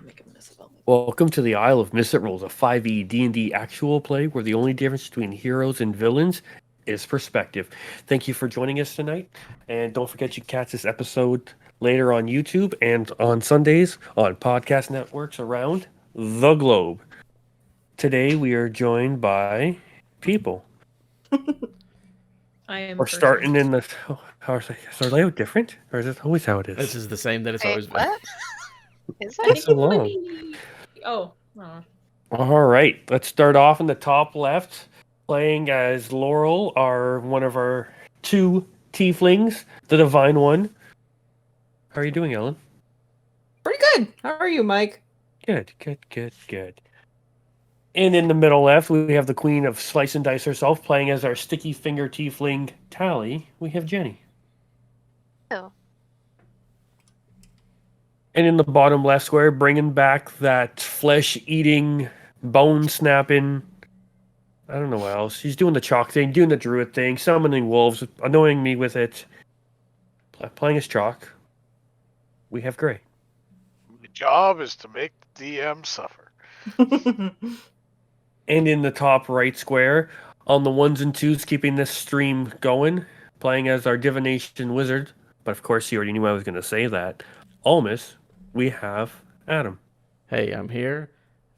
make a mess about it. Welcome to the Isle of Misfit Rolls, a 5e D&D actual play where the only difference between heroes and villains is perspective. Thank you for joining us tonight, and don't forget you catch this episode later on YouTube and on Sundays on podcast networks around the globe. Today we are joined by people. I am We're starting in the... is our layout different? Or is it always how it is? This is the same that it's Wait, always been. what? Is It's it? so long. Oh. All right, let's start off in the top left, playing as Laurel, one of our two tieflings, the divine one. How are you doing, Ellen? Pretty good. How are you, Mike? Good. And in the middle left, we have the queen of slice and dice herself, playing as our sticky finger tiefling Tally. We have Jenny. Oh. And in the bottom left square, bringing back that flesh-eating, bone-snapping... I don't know what else. He's doing the chalk thing, doing the druid thing, summoning wolves, annoying me with it. Playing as chalk. We have Gray. My job is to make the DM suffer. And in the top right square, on the ones and twos, keeping this stream going, playing as our divination wizard. But of course, you already knew I was going to say that. Almost, we have Adam. Hey, I'm here.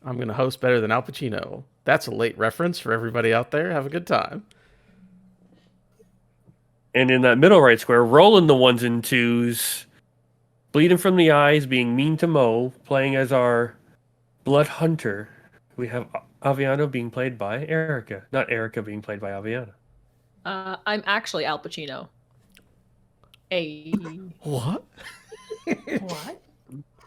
I'm going to host better than Al Pacino. That's a late reference for everybody out there. Have a good time. And in that middle right square, rolling the ones and twos, bleeding from the eyes, being mean to Mo, playing as our blood hunter. We have Aviana being played by Erica, not Erica being played by Aviana. I'm actually Al Pacino. Hey. What? What?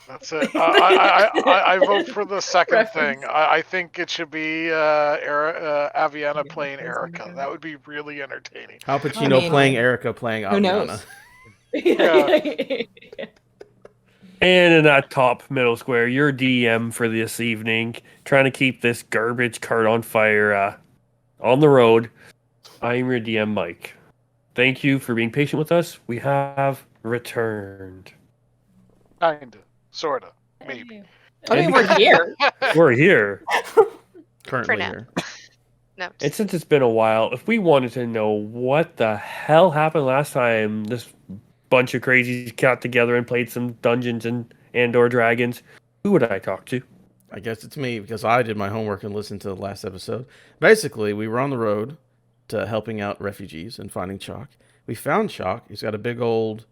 That's it. I vote for the second Reference. thing. I think it should be Aviana playing Erica. That would be really entertaining. Al Pacino playing Erica playing Who Aviana. knows? And in that top middle square, your DM for this evening, trying to keep this garbage cart on fire on the road. I am your DM, Mike. Thank you for being patient with us. We have returned. Kinda. Sorta. Maybe. I mean, we're here. We're here. Currently now. here. No. And since it's been a while, if we wanted to know what the hell happened last time this bunch of crazies got together and played some Dungeons and or Dragons, who would I talk to? I guess it's me because I did my homework and listened to the last episode. Basically, we were on the road to helping out refugees and finding Chalk. We found Chalk. He's got a big old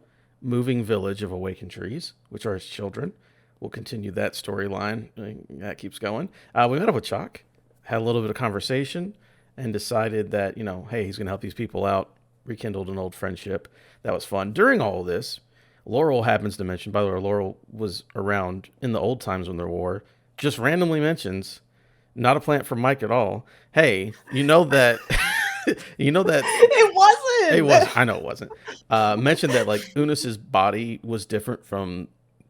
moving village of awakened trees, which are his children. We'll continue that storyline. That keeps going. We met up with Chalk, had a little bit of conversation, and decided that, hey, he's going to help these people out, rekindled an old friendship. That was fun. During all of this, Laurel happens to mention, by the way, Laurel was around in the old times when there were war, just randomly mentions, not a plant for Mike at all, hey, you know that... You know that It wasn't. it was. I know it wasn't. Mentioned that like Unis's body was different from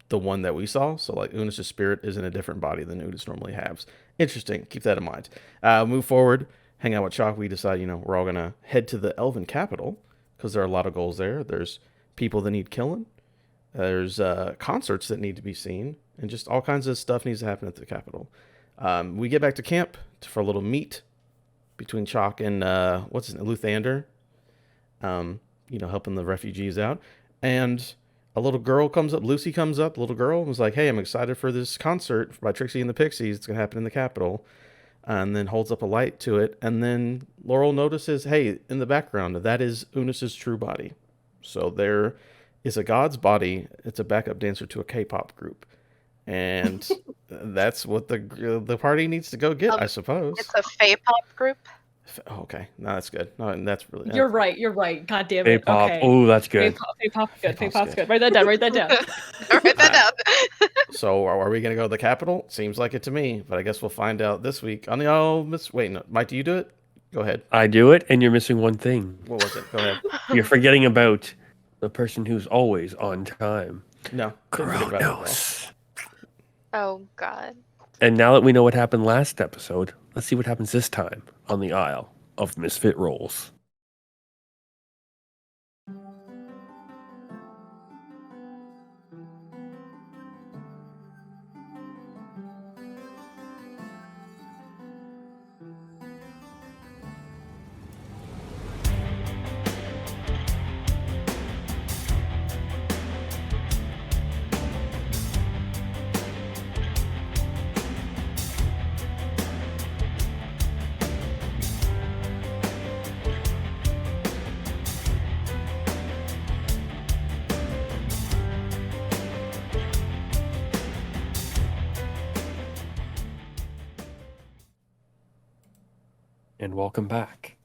the one that we saw. So like Unis's spirit is in a different body than Unis normally has. Interesting. Keep that in mind. Move forward. Hang out with Chalk. We decide we're all gonna head to the Elven capital because there are a lot of goals there. There's people that need killing. There's concerts that need to be seen, and just all kinds of stuff needs to happen at the capital. We get back to camp for a little meet between Chalk and what's his name, Luthander, helping the refugees out. And a little girl comes up, Lucy comes up, little girl, and was like, hey, I'm excited for this concert by Trixie and the Pixies. It's going to happen in the Capitol. And then holds up a light to it. And then Laurel notices, hey, in the background, that is Unis's true body. So there is a god's body. It's a backup dancer to a K-pop group. And that's what the party needs to go get, I suppose. It's a Fey-pop group. Okay, no, that's good. No, that's really. You're right. God damn it. K-pop. Okay. Oh, that's good. Fey-pop's good. Fey-pop's Write that down. Write that down. So, are we going to go to the Capitol? Seems like it to me, but I guess we'll find out this week on the Wait, no, Mike, do you do it? Go ahead. I do it, and you're missing one thing. What was it? Go ahead. You're forgetting about the person who's always on time. No, couldn't forget about it, Kronos. Oh, God. And now that we know what happened last episode, let's see what happens this time on the Isle of Misfit Rolls. and welcome back.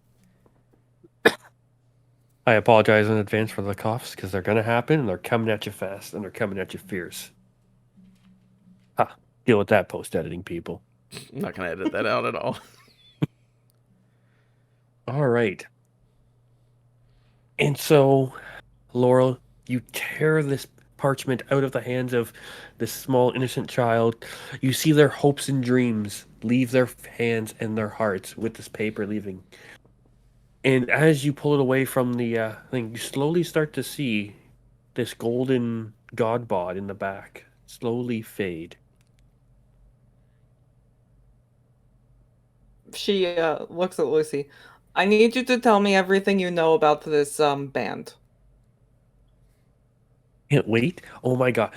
I apologize in advance for the coughs because they're going to happen and they're coming at you fast and they're coming at you fierce. Deal with that post-editing, people. I'm not going to edit that out at all. All right. And so, Laurel, you tear this parchment out of the hands of this small, innocent child. You see their hopes and dreams leave their hands and their hearts with this paper leaving. And as you pull it away from the thing, you slowly start to see this golden god bod in the back slowly fade. She looks at Lucy. I need you to tell me everything you know about this band. Can't wait. Oh my god.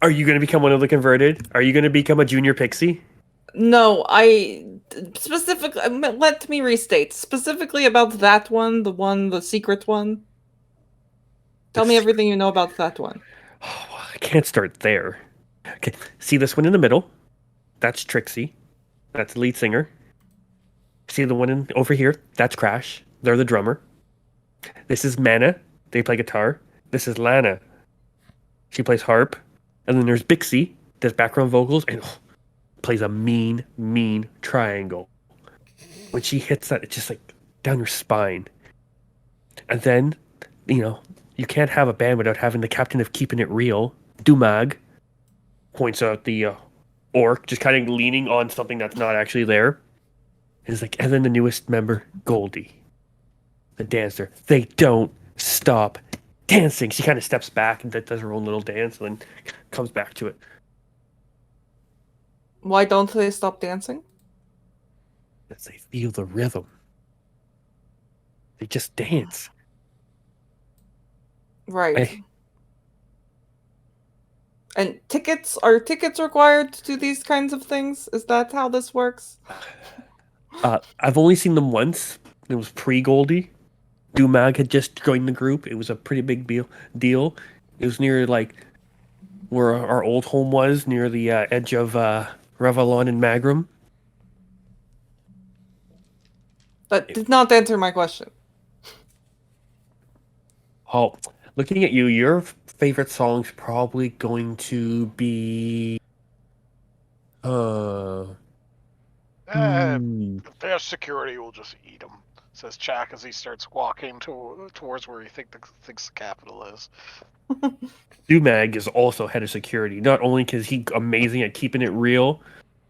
Are you going to become one of the converted? Are you going to become a junior pixie? No, I specifically let me restate. Specifically about that one, the secret one. Tell me everything you know about that one. Oh, I can't start there. Okay. See this one in the middle? That's Trixie. That's the lead singer. See the one over here? That's Crash. They're the drummer. This is Mana. They play guitar. This is Lana. She plays harp. And then there's Bixie, does background vocals, and plays a mean, mean triangle. When she hits that, it's just like down your spine. And then, you can't have a band without having the captain of Keeping It Real, Dumag, points out the orc, just kind of leaning on something that's not actually there. It's like, and then the newest member, Goldie, the dancer. They don't stop dancing. She kind of steps back and does her own little dance and then comes back to it. Why don't they stop dancing? Because they feel the rhythm. They just dance. Right. And are tickets required to do these kinds of things? Is that how this works? I've only seen them once. It was pre-Goldie. Dumag had just joined the group. It was a pretty big deal. It was near where our old home was, near the edge of Revelon and Magram. That did not answer my question. Oh, looking at you, your favorite song's probably going to be Their security will just eat him, says Chak as he starts walking towards where he thinks the capital is. Dumag is also head of security. Not only because he's amazing at keeping it real,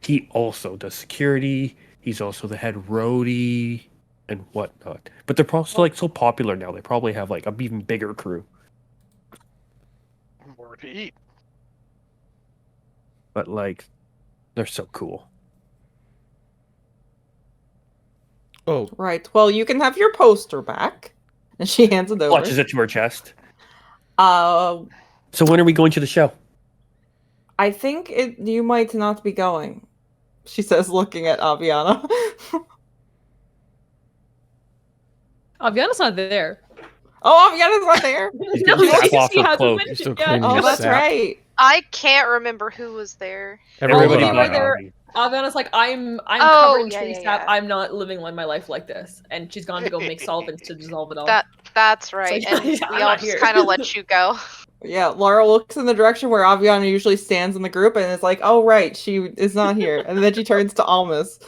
he also does security. He's also the head roadie and whatnot. But they're also so popular now. They probably have an even bigger crew. More to eat. But they're so cool. Oh, Right. Well, you can have your poster back. And she hands it over. Clutches it to her chest. Uh, So when are we going to the show? I think you might not be going, she says, looking at Aviana. Aviana's not there. Oh, Aviana's not there. She's No, gonna sap off she her hasn't cloak. mentioned Still yet. cleaning Oh, the that's sap. right. I can't remember who was there. Everybody you were but there. Avi. Aviana's like, I'm Oh, covered in yeah, tree yeah, sap. yeah. I'm not living my life like this. And she's gone to go make solvents to dissolve it all. That's right. like, And I'm we all not just here. kind of let you go. Yeah, Laura looks in the direction where Aviana usually stands in the group and is like, oh, right, she is not here. And then she turns to Almas.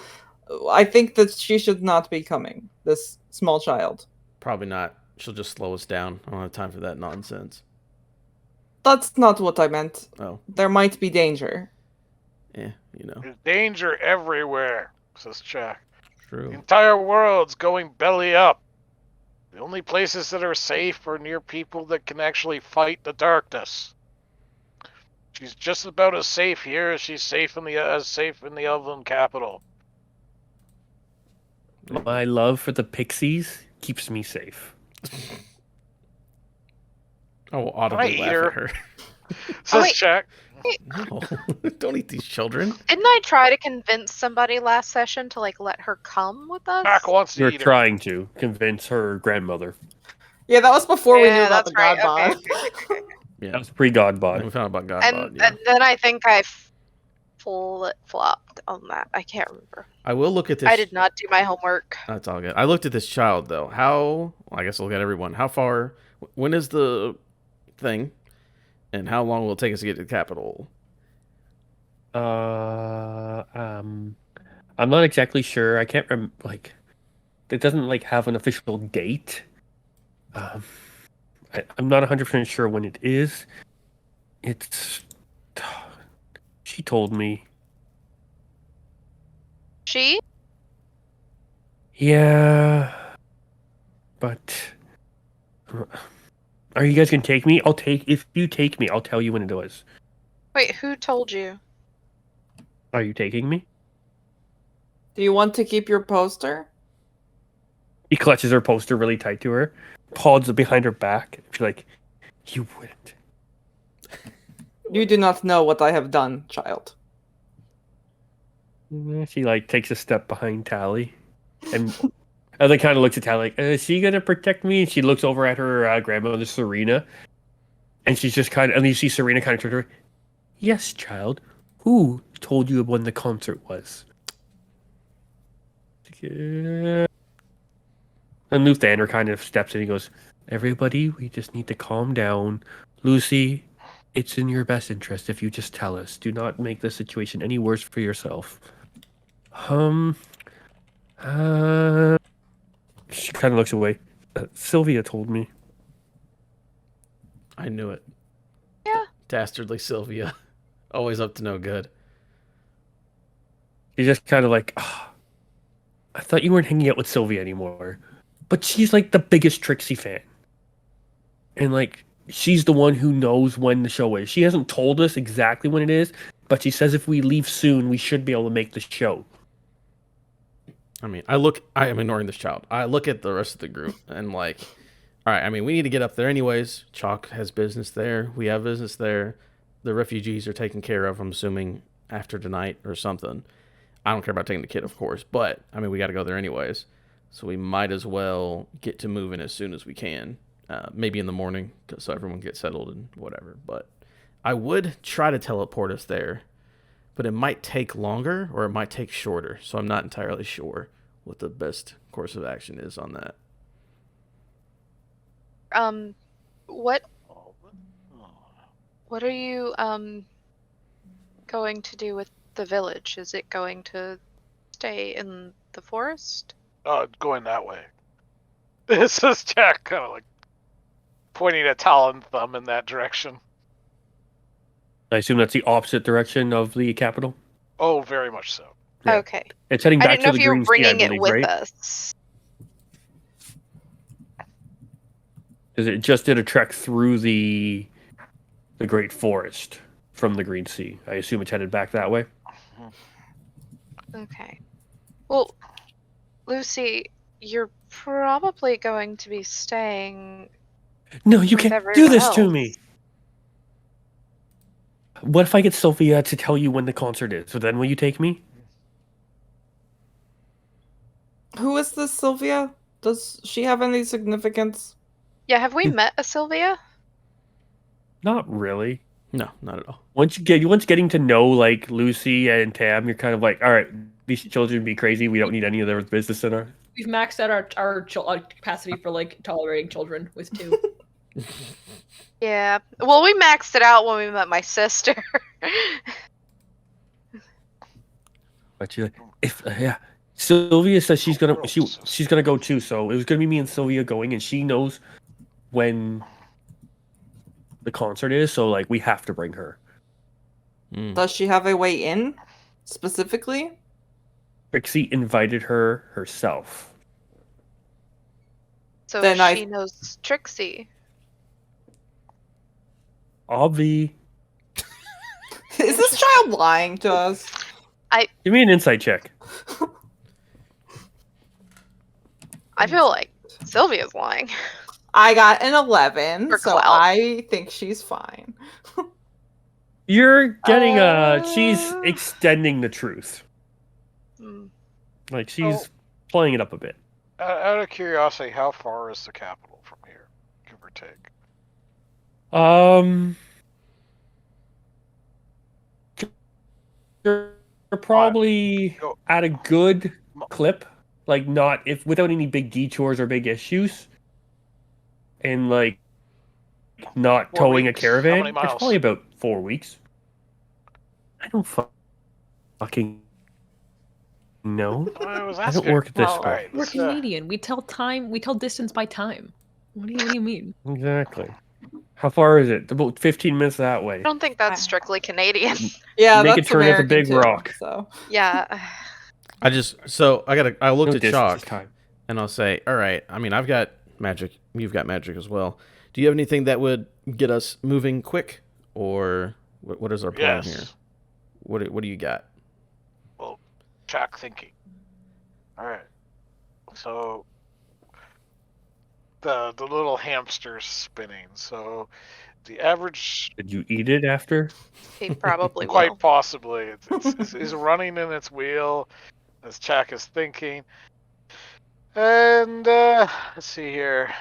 I think that she should not be coming, this small child. probably not. She'll just slow us down. I don't have time for that nonsense. That's not what I meant. Oh, There might be danger. yeah, There's danger everywhere, says Chak. The true. entire world's going belly up. The only places that are safe are near people that can actually fight the darkness. She's just about as safe here as she's safe in the Elven capital. My love for the pixies keeps me safe. I will audibly I laugh eat her. at her. Says wait. Chak. No, don't eat these children. Didn't I try to convince somebody last session to let her come with us? Chak wants to You're eat her. trying to convince her grandmother. Yeah, that was before we knew Yeah, about the that's right. god Okay, bod. Yeah, That was pre-God and bod. we found out about God. And, Bod, yeah. and then I think flip-flopped on that. I can't remember. I will look at this. I did not do my homework. That's all good. I looked at this child though. How? Well, I guess I'll look at everyone. How far? When is the thing? And how long will it take us to get to the capital? I'm not exactly sure. I can't remember. Like, it doesn't like have an official date. I'm not 100% sure when it is. It's. She told me. She? Yeah. But. Are you guys gonna take me? If you take me, I'll tell you when it was. Wait, who told you? Are you taking me? Do you want to keep your poster? He clutches her poster really tight to her, pauses it behind her back. She's like, "You wouldn't." You do not know what I have done, child. She like takes a step behind Tally, and then kind of looks at Tally like, "Is she gonna protect me?" And she looks over at her grandmother Serena, and she's just kind of. And you see Serena kind of turn to her. Yes, child. Who told you when the concert was? And Luthander kind of steps in. He goes, "Everybody, we just need to calm down. Lucy, it's in your best interest if you just tell us. Do not make the situation any worse for yourself." She kind of looks away. Sylvia told me. I knew it. Yeah. Dastardly Sylvia. Always up to no good. She's just kind of like, I thought you weren't hanging out with Sylvia anymore. But she's like the biggest Trixie fan. And like, she's the one who knows when the show is. She hasn't told us exactly when it is, but she says if we leave soon, we should be able to make the show. I mean, I am ignoring this child. I look at the rest of the group and like, all right, I mean, we need to get up there anyways. Chalk has business there. We have business there. The refugees are taken care of, I'm assuming, after tonight or something. I don't care about taking the kid, of course, but, I mean, we got to go there anyways. So we might as well get to moving as soon as we can. Maybe in the morning, so everyone gets settled and whatever. But I would try to teleport us there, but it might take longer or it might take shorter. So I'm not entirely sure what the best course of action is on that. What are you going to do with the village? Is it going to stay in the forest? Going that way. This is Jack kind of like pointing a talon thumb in that direction. I assume that's the opposite direction of the capital. Oh, very much so. Yeah. Okay. It's heading I back didn't know to if the you were Green Sea, bringing I it believe, with right? us. Because it just did a trek through the Great Forest from the Green Sea. I assume it's headed back that way. Okay. Well, Lucy, you're probably going to be staying. No, you with can't everyone do this to else. me. What if I get Sophia to tell you when the concert is? So then will you take me? Who is this Sylvia? Does she have any significance? Yeah, have we met a Sylvia? Not really. No, not at all. Once getting to know like Lucy and Tam, you're kind of like, all right, these children be crazy. We don't need any of their business in our. We've maxed out our capacity for like tolerating children with 2. Yeah. Well, we maxed it out when we met my sister. But you, if yeah, Sylvia says she's gonna go too. So it was gonna be me and Sylvia going, and she knows when the concert is. So like we have to bring her. Does she have a way in, specifically? Trixie invited her herself. So Then she knows Trixie. Obvi. Is this child lying to us? Give me an insight check. I feel like Sylvia's lying. I got an 11, For so clout. I think she's fine. You're getting she's extending the truth. Mm. Like she's playing it up a bit. Out of curiosity, how far is the capital from here, give or take? They're probably Go. at a good clip, like not if without any big detours or big issues, and like not 4 towing a weeks. How caravan. many It's miles? probably about 4 weeks. I don't fucking know. I was I asking. don't work at this Well, school. Alright, we're let's, Canadian. We tell time. We tell distance by time. What do you mean? Exactly. How far is it? About 15 minutes that way. I don't think that's strictly Canadian. Yeah, Make it that's turn at the American big too, rock. So Yeah. I looked No at distance Chalk is time. and I'll say, all right, I mean, I've got magic. You've got magic as well. Do you have anything that would get us moving quick? Or what is our plan here? yes. What do you got? Well, Jack thinking. Alright. So the little hamster's spinning. So the average, Did you eat it after? He probably will. quite possibly, is running in its wheel as Jack is thinking. And let's see here.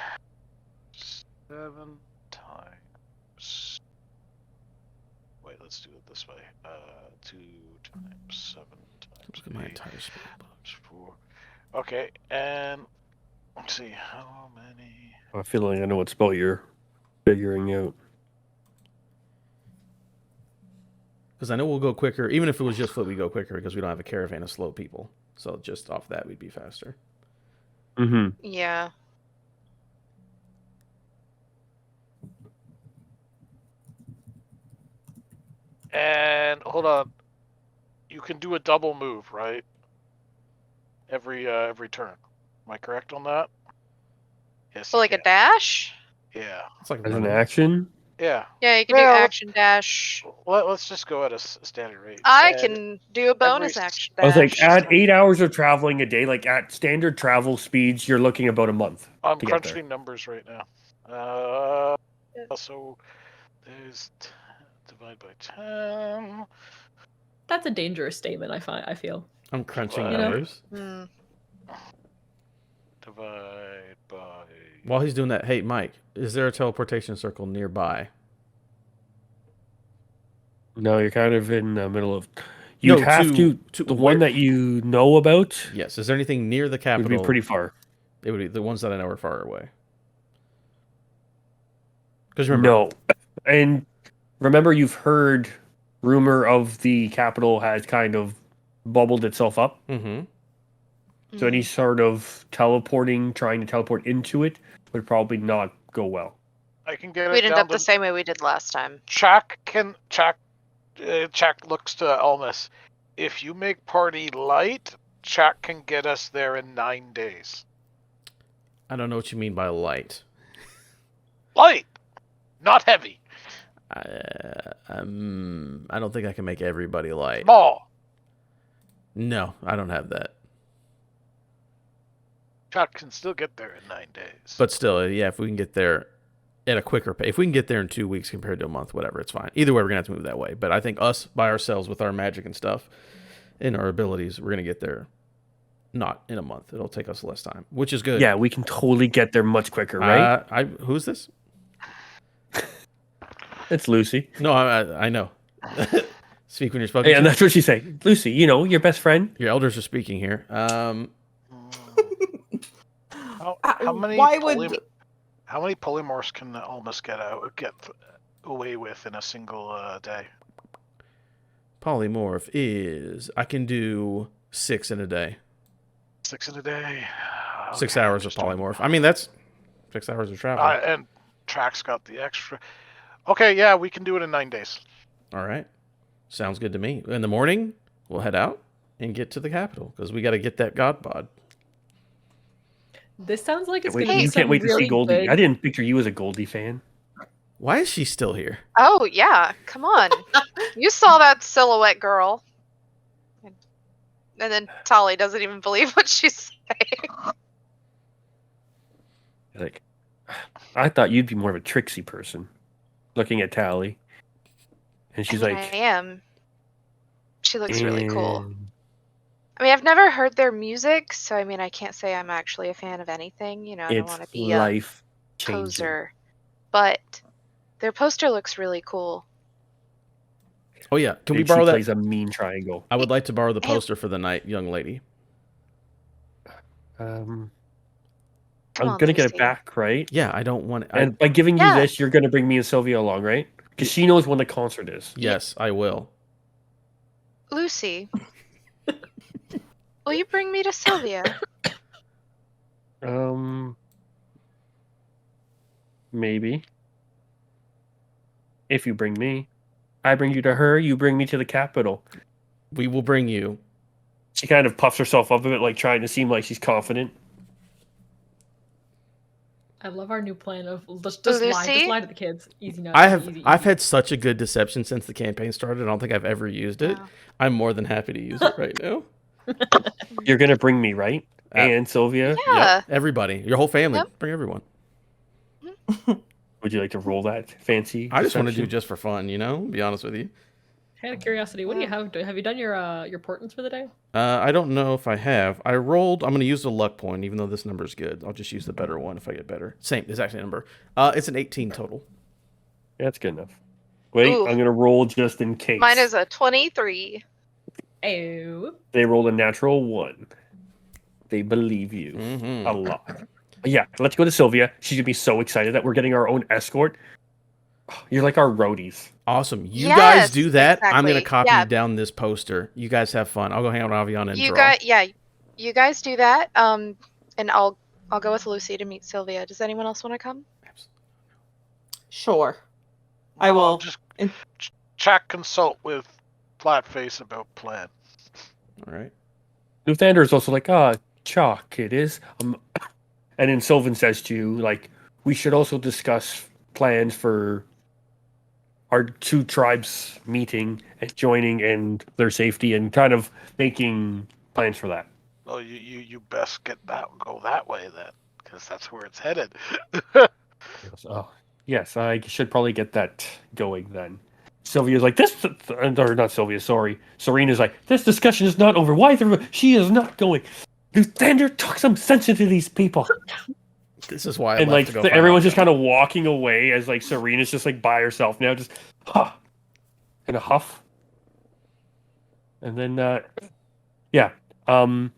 7 times. Wait, let's do it this way. 2 times 7 times Look at my 8 entire spell book. times 4. Okay, and let's see how many. I feel like I know what spell you're figuring out. Because I know we'll go quicker. Even if it was just foot, we go quicker because we don't have a caravan of slow people. So just off that, we'd be faster. Mm-hmm. Yeah. And hold on, you can do a double move, right? Every turn. Am I correct on that? Yes. So you like a can. dash? Yeah. It's like As an running. action, Yeah. Yeah, you can Well, do action dash. Let's just go at a standard rate. I And can do a bonus every- action I was dash. like, add 8 hours of traveling a day. Like at standard travel speeds, you're looking about a month. I'm to get there. crunching numbers right now. So there's divide by 10. That's a dangerous statement. I feel. I'm crunching You know. numbers. Hmm. Divide by. While he's doing that, hey, Mike, is there a teleportation circle nearby? No, you're kind of in the middle of. You'd No, have to. The one where- that you know about Yes. Is there anything near the would capital? be pretty far. It would be the ones that I know are far away. Because remember, No, and remember, you've heard rumor of the capital has kind of bubbled itself up. Mm-hmm. So any sort of trying to teleport into it, would probably not go well. I can get We'd it end down up the to. same way we did last time. Chuck looks to Almus. If you make party light, Chuck can get us there in 9 days. I don't know what you mean by light. Light, not heavy. I don't think I can make everybody light. Small. No, I don't have that. Chuck can still get there in 9 days. But still, yeah, if we can get there at a quicker pace, if we can get there in 2 weeks compared to a month, whatever, it's fine. Either way, we're gonna have to move that way. But I think us by ourselves with our magic and stuff and our abilities, we're gonna get there not in a month. It'll take us less time, which is good. Yeah, we can totally get there much quicker, right? Who's this? It's Lucy. No, I know. Speak when you're spoken Yeah, and to. that's what she say. Lucy, your best friend. Your elders are speaking here. How many? Why would How many polymorphs can Almus get away with in a single day? Polymorph is I can do 6 in a day. 6 in a day. 6 Okay, hours of just polymorph. I mean, that's 6 hours of travel. and Track's got the extra. Okay, yeah, we can do it in 9 days. All right. Sounds good to me. In the morning, we'll head out and get to the capital because we got to get that god bod. This sounds like it's Wait, gonna be you some can't wait to really see Goldie. good- I didn't picture you as a Goldie fan. Why is she still here? Oh yeah, come on. You saw that silhouette girl. And then Tali doesn't even believe what she's saying. Like, I thought you'd be more of a tricksy person. Looking at Tally, and she's I mean, like, I am. She looks really cool. "And I mean, I've never heard their music, so I mean, I can't say I'm actually a fan of anything. You know, I don't It's want to be a life changing." poser. But their poster looks really cool. Oh yeah, can we She borrow that? plays a mean triangle. I would like to borrow the Hey. poster for the night, young lady. Come I'm on, gonna get it Lucy. back, right? Yeah, I don't want it. And by giving you Yeah. this, you're gonna bring me and Sylvia along, right? Because she knows when the concert is. Yes, I will. Lucy, will you bring me to Sylvia? Maybe. If you bring me, I bring you to her. You bring me to the Capitol. We will bring you. She kind of puffs herself up a bit, like trying to seem like she's confident. I love our new plan of just lie to the kids. Easy enough. I've had such a good deception since the campaign started. I don't think I've ever used it. Wow. I'm more than happy to use it right now. You're gonna bring me, right? And Sylvia. Yeah. Yep, everybody, your whole family, Yep. bring everyone. Would you like to roll that fancy? I just want to do deception? just for fun, you know. Be honest with you. Out of curiosity, what do you have? Have you done your portents for the day? I don't know if I have. I rolled. I'm going to use the luck point, even though this number is good. I'll just use the better one if I get better. Same exact same number. It's an 18 total. Yeah, that's good enough. Wait, Ooh. I'm gonna roll just in case. Mine is a 23. Oh. They rolled a natural 1. They believe you Mm-hmm. a lot. Yeah, let's go to Sylvia. She's gonna be so excited that we're getting our own escort. You're like our roadies. Awesome. You Yes, guys do that. I'm exactly. going to copy Yeah. down this poster. You guys have fun. I'll go hang out with Aviana and You draw. you guys do that. And I'll go with Lucy to meet Sylvia. Does anyone else want to come? Sure. I I'll will. just in- consult with Flatface about plan. All right. Luthander is also like, Chalk, it is. And then Sylvan says to you, like, we should also discuss plans for our 2 tribes meeting and joining and their safety and kind of making plans for that. Well, you best go that way then, because that's where it's headed. Oh, yes, I should probably get that going then. Sylvia's like, or not Sylvia, sorry. Serena's like, this discussion is not over. Why? She is not going. Luthander, talk some sense into these people. This is why I And left like to go find everyone's Aviana. just kind of walking away as like Serena's just like by herself now, just in a huff. And then yeah. So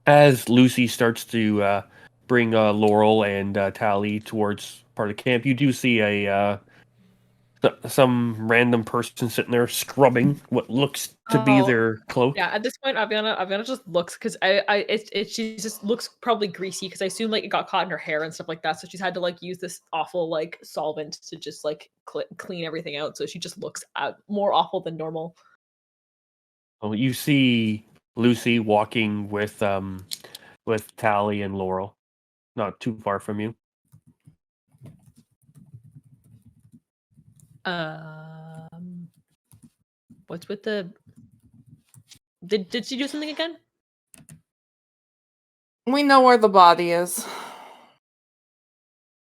as Lucy starts to bring Laurel and Tally towards part of the camp, you do see some random person sitting there scrubbing what looks to be Oh. their cloak. Yeah, at this point, Aviana just looks because she just looks probably greasy because I assume like it got caught in her hair and stuff like that. So she's had to like use this awful like solvent to just like clean everything out. So she just looks more awful than normal. Oh, you see Lucy walking with Tally and Laurel, not too far from you. What's with the? Did she do something again? We know where the body is.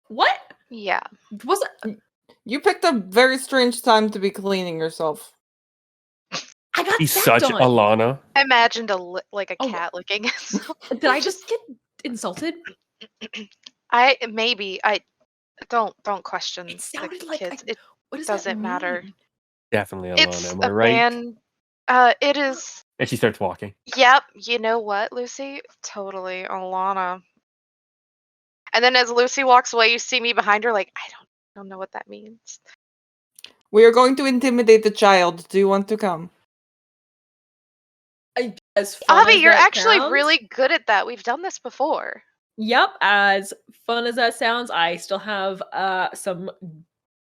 What Yeah. was it? You picked a very strange time to be cleaning yourself. I got He's stepped such on. Alana. I imagined a Oh. cat licking itself. Did I just get insulted? I don't question It sounded the like kids. It what does that doesn't matter. mean? Definitely Alana, It's am I a right? band. It is. And she starts walking. Yep. You know what, Lucy? Totally Alana. And then as Lucy walks away, you see me behind her, like, I don't know what that means. We are going to intimidate the child. Do you want to come? As fun Avi, as you're that actually sounds- really good at that. We've done this before. Yep, as fun as that sounds, I still have some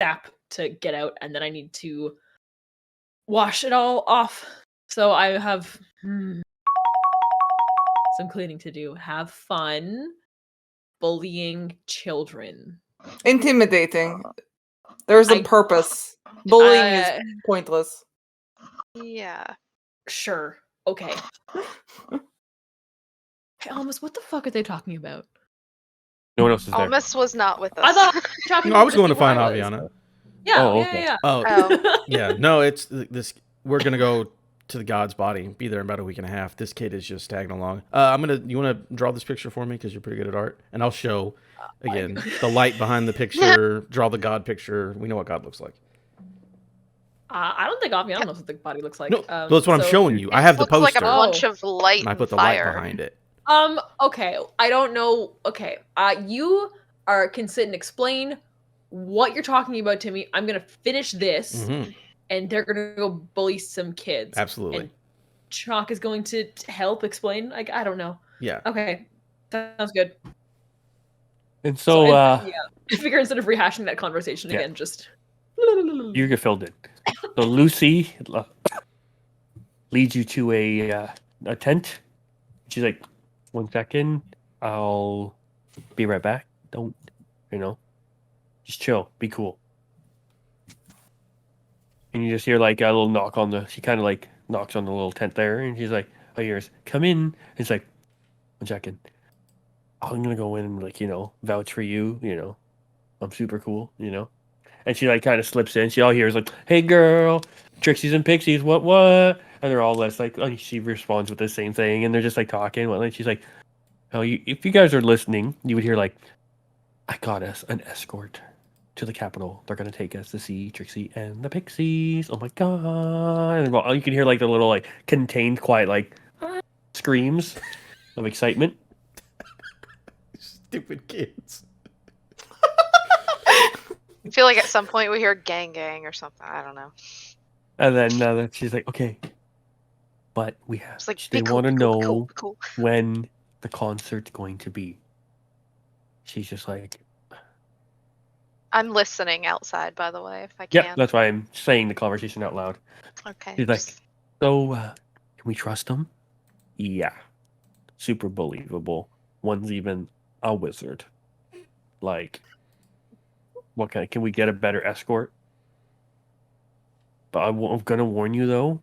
sap to get out, and then I need to wash it all off. So I have some cleaning to do. Have fun bullying children. Intimidating. There's a I- purpose. Bullying is Uh, pointless. Yeah. Sure. Okay. Hey, Almas, what the fuck are they talking about? No one else is there. Almas was not with us. I thought you were talking No, I was about going to before find I was. Aviana. Yeah, Oh, yeah, okay. yeah. Oh, Oh. yeah. No, it's this. We're gonna go to the god's body. Be there in about a week and a half. This kid is just tagging along. You want to draw this picture for me because you're pretty good at art, and I'll show again the light behind the picture. Draw the god picture. We know what God looks like. I don't think Aviana knows what the body looks like. No, that's what I'm showing you. I have the looks like a poster, bunch of light and I and put the fire. light behind it. Okay. I don't know. Okay. You can sit and explain what you're talking about to me. I'm gonna finish this, and they're gonna go bully some kids. Absolutely. And Chalk is going to help explain. Like, I don't know. Yeah. Okay. Sounds good. And so, I figure instead of rehashing that conversation again, just you get filled in. So Lucy leads you to a tent. She's like, 1 second, I'll be right back. Don't, just chill, be cool. And you just hear like a little knock on she kind of like knocks on the little tent there, and she's like, oh, yours, come in. And it's like, 1 second, I'm gonna go in and like, vouch for you, I'm super cool, And she like kind of slips in. She all hears like, "Hey girl, Trixies and Pixies, what?" And they're all less like, she responds with the same thing, and they're just like talking. And she's like, "Oh, if you guys are listening, you would hear like, I got us an escort to the capital. They're gonna take us to see Trixie and the Pixies. Oh my god!" And you can hear like the little like contained, quiet like screams of excitement. Stupid kids. I feel like at some point we hear gang gang or something. I don't know. And then she's like, "Okay, but we have." It's like, They be cool, want to be cool, know be cool, be cool. when the concert's going to be. She's just like, I'm listening outside, by the way, if I can. "Yep, that's why I'm saying the conversation out loud." Okay. She's like, "So, can we trust them?" Yeah, super believable. One's even a wizard. Like, what can we get a better escort? But I'm gonna warn you though.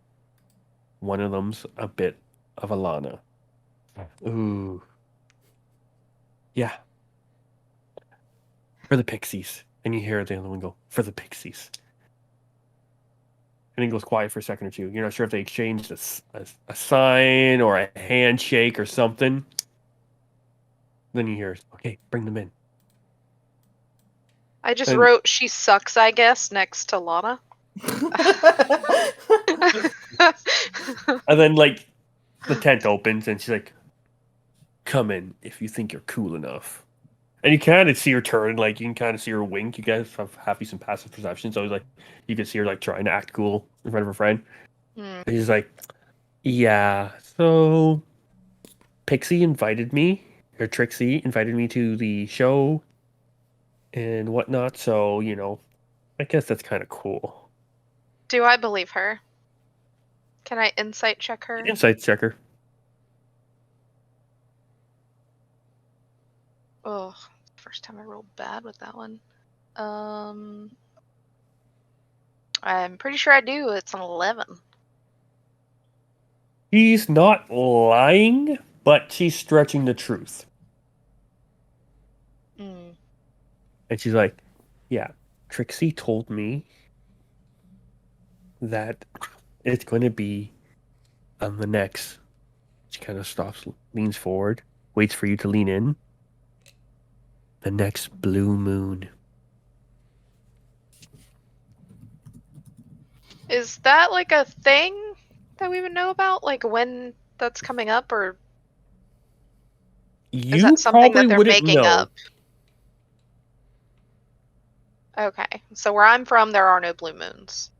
One of them's a bit of a Lana. Ooh. Yeah. For the Pixies. And you hear the other one go, "For the Pixies." And it goes quiet for a second or two. You're not sure if they exchanged a sign or a handshake or something. Then you hear, "Okay, bring them in." I just and- wrote "she sucks," I guess, next to Lana. And then, like, the tent opens and she's like, "Come in if you think you're cool enough." And you kind of see her turn, like, you can kind of see her wink. You guys have some passive perception, so it's like, you can see her, like, trying to act cool in front of her friend. And she's like, "Yeah, so Trixie invited me to the show and whatnot, so, I guess that's kind of cool." Do I believe her? Can I insight check her? Insight checker. Oh, first time I rolled bad with that one. I'm pretty sure I do. It's an 11. He's not lying, but she's stretching the truth. Mm. And she's like, "Yeah, Trixie told me that it's going to be on the next." She kind of stops, leans forward, waits for you to lean in. "The next blue moon." Is that like a thing that we would know about? Like when that's coming up, or You is that something probably that they're wouldn't making know. up? Okay, so where I'm from, there are no blue moons.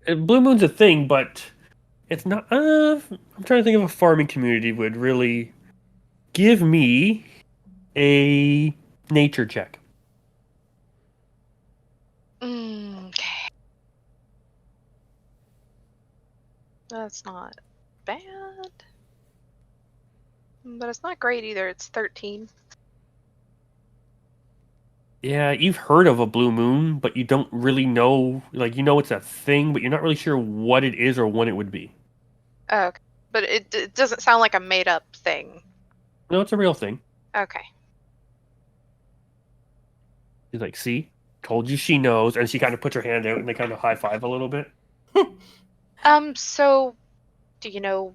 Blue moon's a thing, but it's not. I'm trying to think of a farming community would really give me a nature check. Okay. That's not bad. But it's not great either. It's 13. Yeah, you've heard of a blue moon, but you don't really know. Like, it's a thing, but you're not really sure what it is or when it would be. Oh, okay. But it doesn't sound like a made up thing. No, it's a real thing. Okay. She's like, "See? Told you she knows." And she kind of puts her hand out and they kind of high five a little bit. So Do you know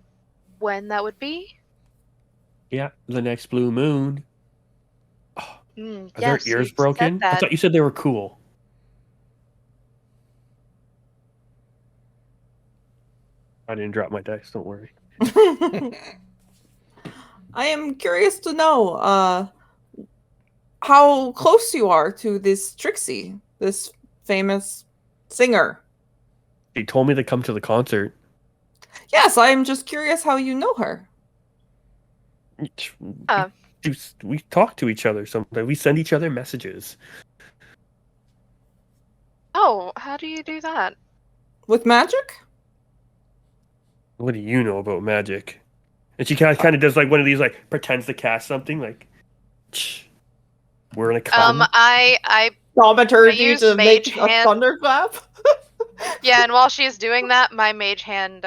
when that would be? Yeah, the next blue moon. Oh, are their Yes, ears you said broken? I that. thought you said they were cool. I didn't drop my dice, don't worry. I am curious to know how close you are to this Trixie, this famous singer. She told me to come to the concert. Yes, I am just curious how you know her. Uh, We talk to each other sometimes. We send each other messages. oh, how do you do that? With magic? What do you know about magic? And she kind of does like one of these, like pretends to cast something, like we're in a con. I Thaumaturgy use to make mage a hand. thunderclap? Yeah, and while she's doing that, my mage hand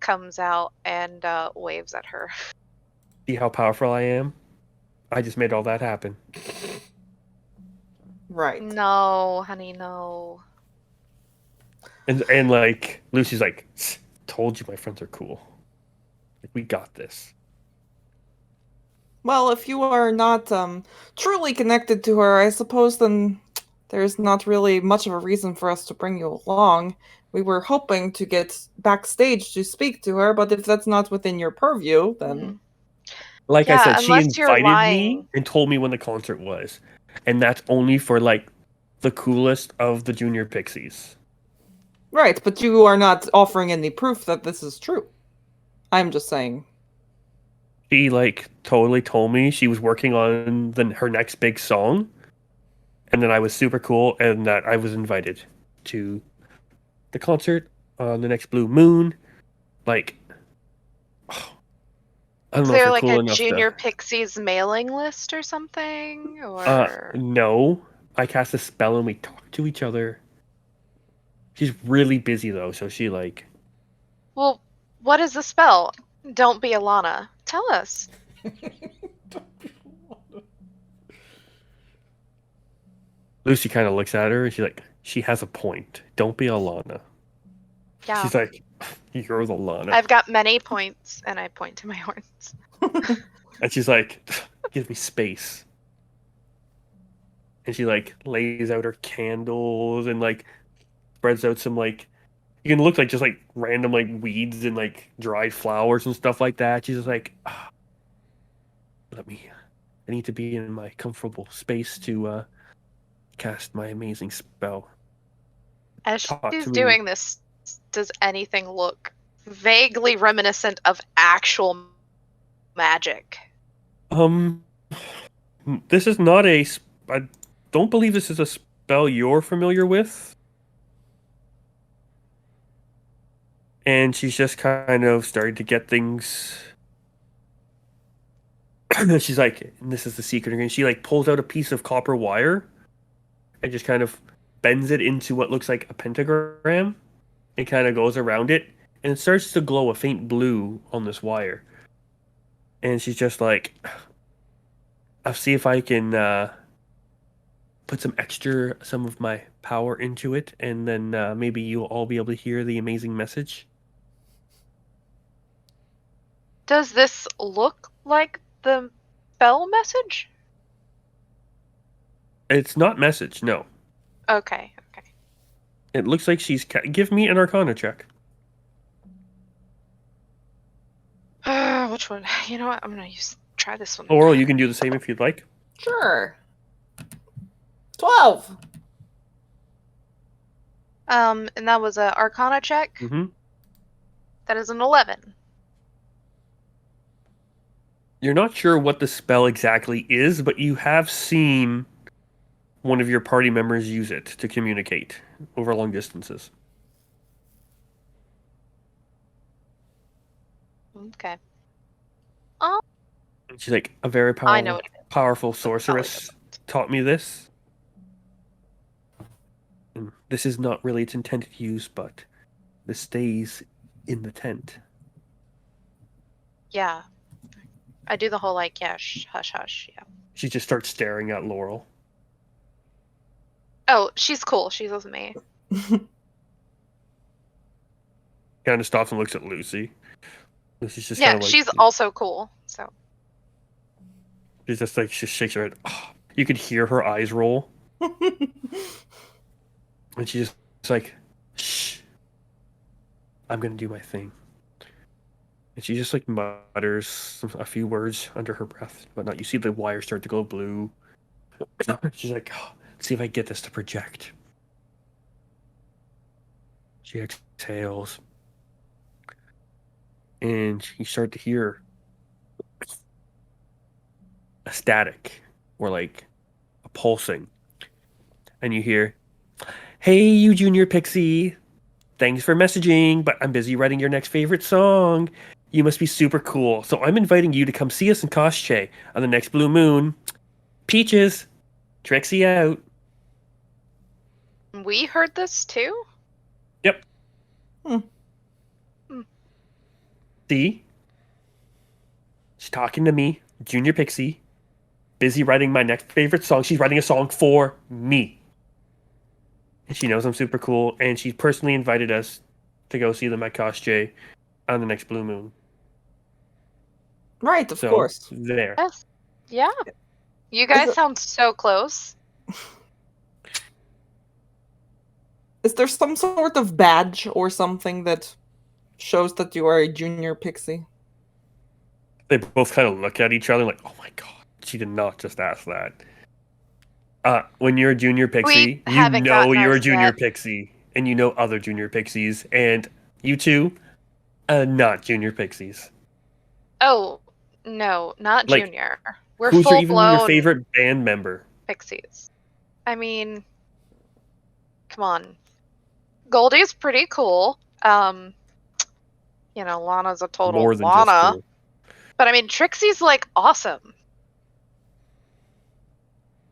comes out and waves at her. See how powerful I am? I just made all that happen. Right. No, honey, no. And like Lucy's like, told you my friends are cool. Like, we got this. Well, if you are not truly connected to her, I suppose then there's not really much of a reason for us to bring you along. We were hoping to get backstage to speak to her, but if that's not within your purview, then Like I Yeah, said, she unless you're invited me lying. and told me when the concert was. And that's only for like the coolest of the junior pixies. right, but you are not offering any proof that this is true. I'm just saying. She like totally told me she was working on her next big song, and then I was super cool, and that I was invited to the concert on the next blue moon. Like, I don't Is know if there you're like cool a enough Junior to. Pixies mailing list or something? Or No, I cast a spell and we talk to each other. She's really busy though, so she like. well, what is the spell? Don't be Alana. Tell us. Lucy kind of looks at her and she's like, she has a point. Don't be Alana. Yeah. She's like, you're the Lana. I've got many points, and I point to my horns. And she's like, give me space. And she like lays out her candles and like spreads out some like you can look like just like random like weeds and like dried flowers and stuff like that. She's just like, I need to be in my comfortable space to cast my amazing spell. As Talk she's to me. doing this, does anything look vaguely reminiscent of actual magic? This is not I don't believe this is a spell you're familiar with. And she's just kind of starting to get things. She's like, and this is the secret ingredient. She like pulls out a piece of copper wire and just kind of bends it into what looks like a pentagram. It kind of goes around it and it starts to glow a faint blue on this wire. And she's just like, I'll see if I can put some of my power into it, and then maybe you'll all be able to hear the amazing message. Does this look like the spell message? It's not message, no. Okay. It looks like give me an Arcana check. Which one? You know what? I'm gonna try this one. Laurel, you can do the same if you'd like. Sure. 12. And that was a Arcana check. Mm-hmm. That is an 11. You're not sure what the spell exactly is, but you have seen one of your party members use it to communicate over long distances. Okay. And she's like, a very I know powerful sorceress taught me this. And this is not really its intended use, but this stays in the tent. Yeah. I do the whole like, yeah, hush, hush, yeah. She just starts staring at Laurel. Oh, she's cool. She's with me. Kind of stops and looks at Lucy. She's just Yeah, kind of like she's also cool. So she's just like she shakes her head. Oh, you could hear her eyes roll, and she's just like, "Shh, I'm gonna do my thing." And she just like mutters a few words under her breath, but not. You see the wire start to go blue. She's like, oh, let's see if I can get this to project. She exhales, and you start to hear a static or like a pulsing, and you hear, "Hey, you junior pixie, thanks for messaging, but I'm busy writing your next favorite song. You must be super cool, so I'm inviting you to come see us in Koschei on the next blue moon. Peaches, Trixie out." we heard this too. Yep. Hmm. See? She's talking to me, Junior Pixie, busy writing my next favorite song. She's writing a song for me. And she knows I'm super cool, and she personally invited us to go see them at Koschei on the next blue moon. Right, of So, course. there. Yes. Yeah. You guys it- sound so close. Is there some sort of badge or something that shows that you are a junior pixie? They both kind of look at each other like, oh my god, she did not just ask that. When you're a junior pixie, you haven't know gotten you're a ours junior yet. pixie, and you know other junior pixies, and you two, not junior pixies. Oh, no, not Like, junior. We're who's full even your blown favorite band member? pixies. I mean, come on. Goldie's pretty cool. Lana's a total More than just Lana. cool. But I mean, Trixie's like awesome.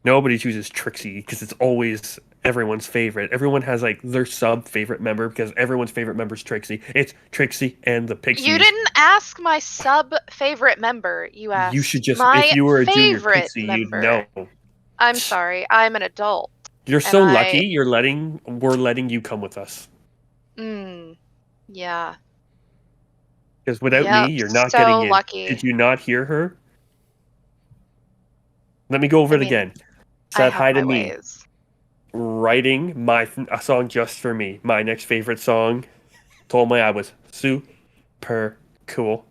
Nobody chooses Trixie because it's always everyone's favorite. Everyone has like their sub favorite member because everyone's favorite member is Trixie. It's Trixie and the Pixies. You didn't ask my sub favorite member. You asked You should just, my if you were a junior favorite Pixie, member. you'd know. I'm sorry, I'm an adult. You're so And lucky. We're letting you come with us. Yeah. Because without Yep, me, you're not so getting in. lucky. Did you not hear her? Let me go over I it mean, again. I Said have hi to my me. ways. Writing a song just for me. My next favorite song. Told me I was super cool.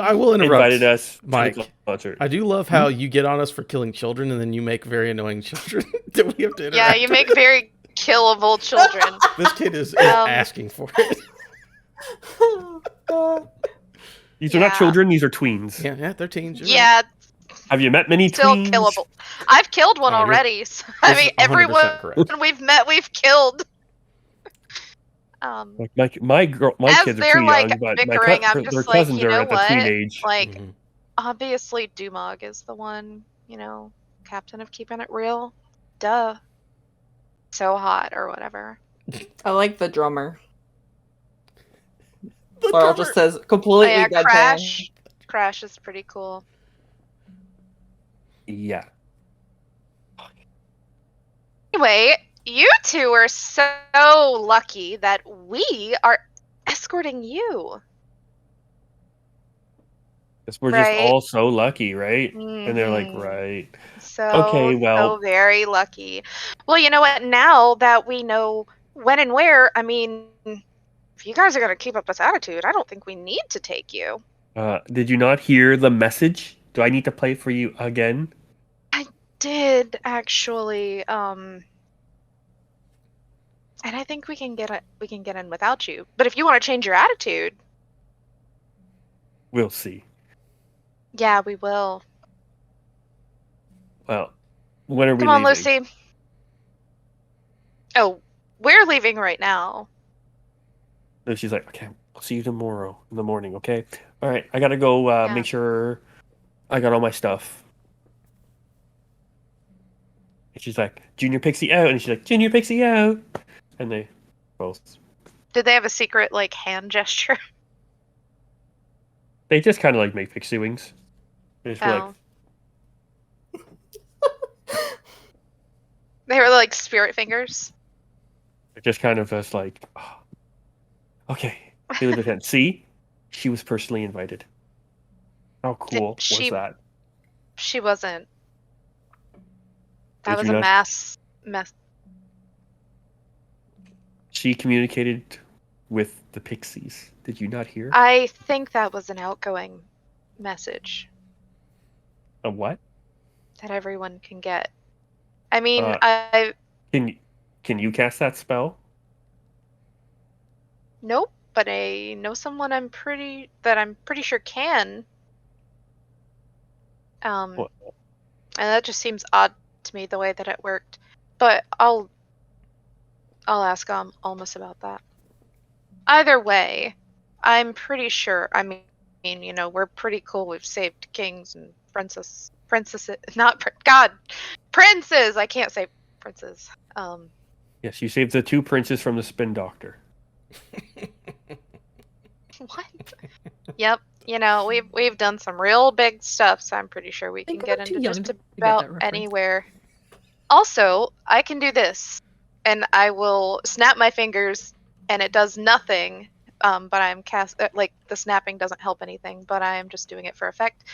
I will interrupt. Invited us to Mike. the concert. I do love how you get on us for killing children, and then you make very annoying children that we have to interact Yeah, you make with. very killable children. This kid is asking for it. These are not Yeah. children, these are tweens. Yeah, they're teens. you're right. Yeah, Have you met many still tweens? killable. I've killed one Oh, you're- already. So, I this mean, is 100% everyone correct. we've met, we've killed. Like my As kids are they're too like young, but bickering, I'm their just like, cousins you are know at the tween what? age. Like, Mhm. obviously, Dumog is the one. Captain of keeping it real. Duh. So hot or whatever. I like the drummer. The Laurel drummer- just says Oh, completely yeah, deadpan. Crash. Crash is pretty cool. Yeah. Anyway, you two are so lucky that we are escorting you. Because we're Right. just all so lucky, right? And they're like, Mhm. right. So, Okay, well- so very lucky. Well, you know what? Now that we know when and where, I mean, if you guys are going to keep up this attitude, I don't think we need to take you. Did you not hear the message? Do I need to play for you again? Did actually, and I think we can get in without you. But if you want to change your attitude, We'll see. yeah, we will. Well, when are we Come on, leaving? Lucy. Oh, we're leaving right now. And she's like, okay, I'll see you tomorrow in the morning, okay? All right, I gotta go make sure I got all my stuff. And she's like, Junior Pixie out. And she's like, Junior Pixie out. And they both. Did they have a secret, like, hand gesture? They just kind of like make pixie wings. They just were like, They were like spirit fingers. just kind of just like, oh, okay. They look at that. See? She was personally invited. How cool was she- that? She wasn't. That Did was you a not- mess. She communicated with the pixies. Did you not hear? I think that was an outgoing message A what? that everyone can get. I mean, Uh, Can you cast that spell? nope, but I know someone I'm pretty sure can. What? And that just seems odd to me the way that it worked. But I'll ask Almus about that. Either way, I'm pretty sure. I mean, we're pretty cool. We've saved kings and princesses. Princes. I can't say princes. Yes, you saved the 2 princes from the spin doctor. What? Yep. We've done some real big stuff, so I'm pretty sure we can think get I'm too into young just to get about that reference. anywhere. Also, I can do this, and I will snap my fingers, and it does nothing. But I'm the snapping doesn't help anything, but I am just doing it for effect.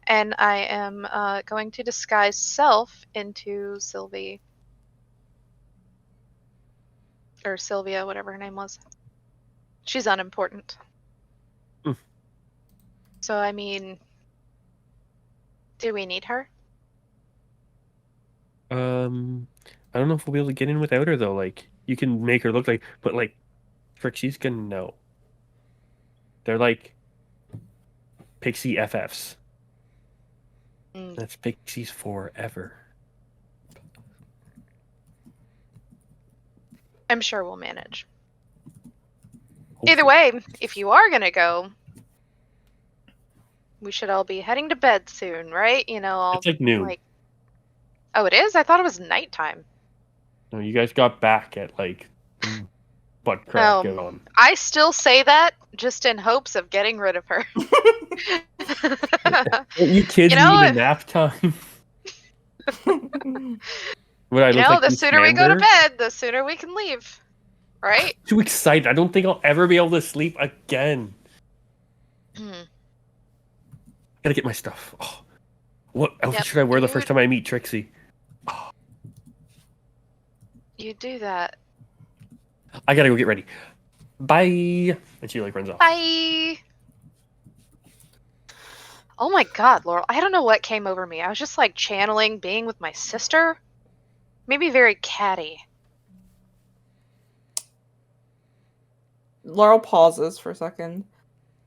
And I am going to disguise self into Sylvie. Or Sylvia, whatever her name was. She's unimportant. Mm. So, I mean, do we need her? I don't know if we'll be able to get in without her though. Like, you can make her look like, but like, Trixie's gonna know. They're like pixie FFs. Mm. That's pixies forever. I'm sure we'll manage. Hopefully. Either way, if you are going to go, we should all be heading to bed soon, right? It's like noon. Oh, it is? I thought it was nighttime. No, you guys got back at like butt crack of on. I still say that just in hopes of getting rid of her. Don't you kids need a nap time? Would I look like the sooner we go to Lysander? bed, the sooner we can leave. Right? Too excited. I don't think I'll ever be able to sleep again. Gotta get my stuff. Oh. What outfit should I wear the first time I meet Trixie? Oh. You do that. I gotta go get ready. Bye. And she runs off. Bye. Oh my god, Laurel. I don't know what came over me. I was just channeling being with my sister. Maybe very catty. Laurel pauses for a second.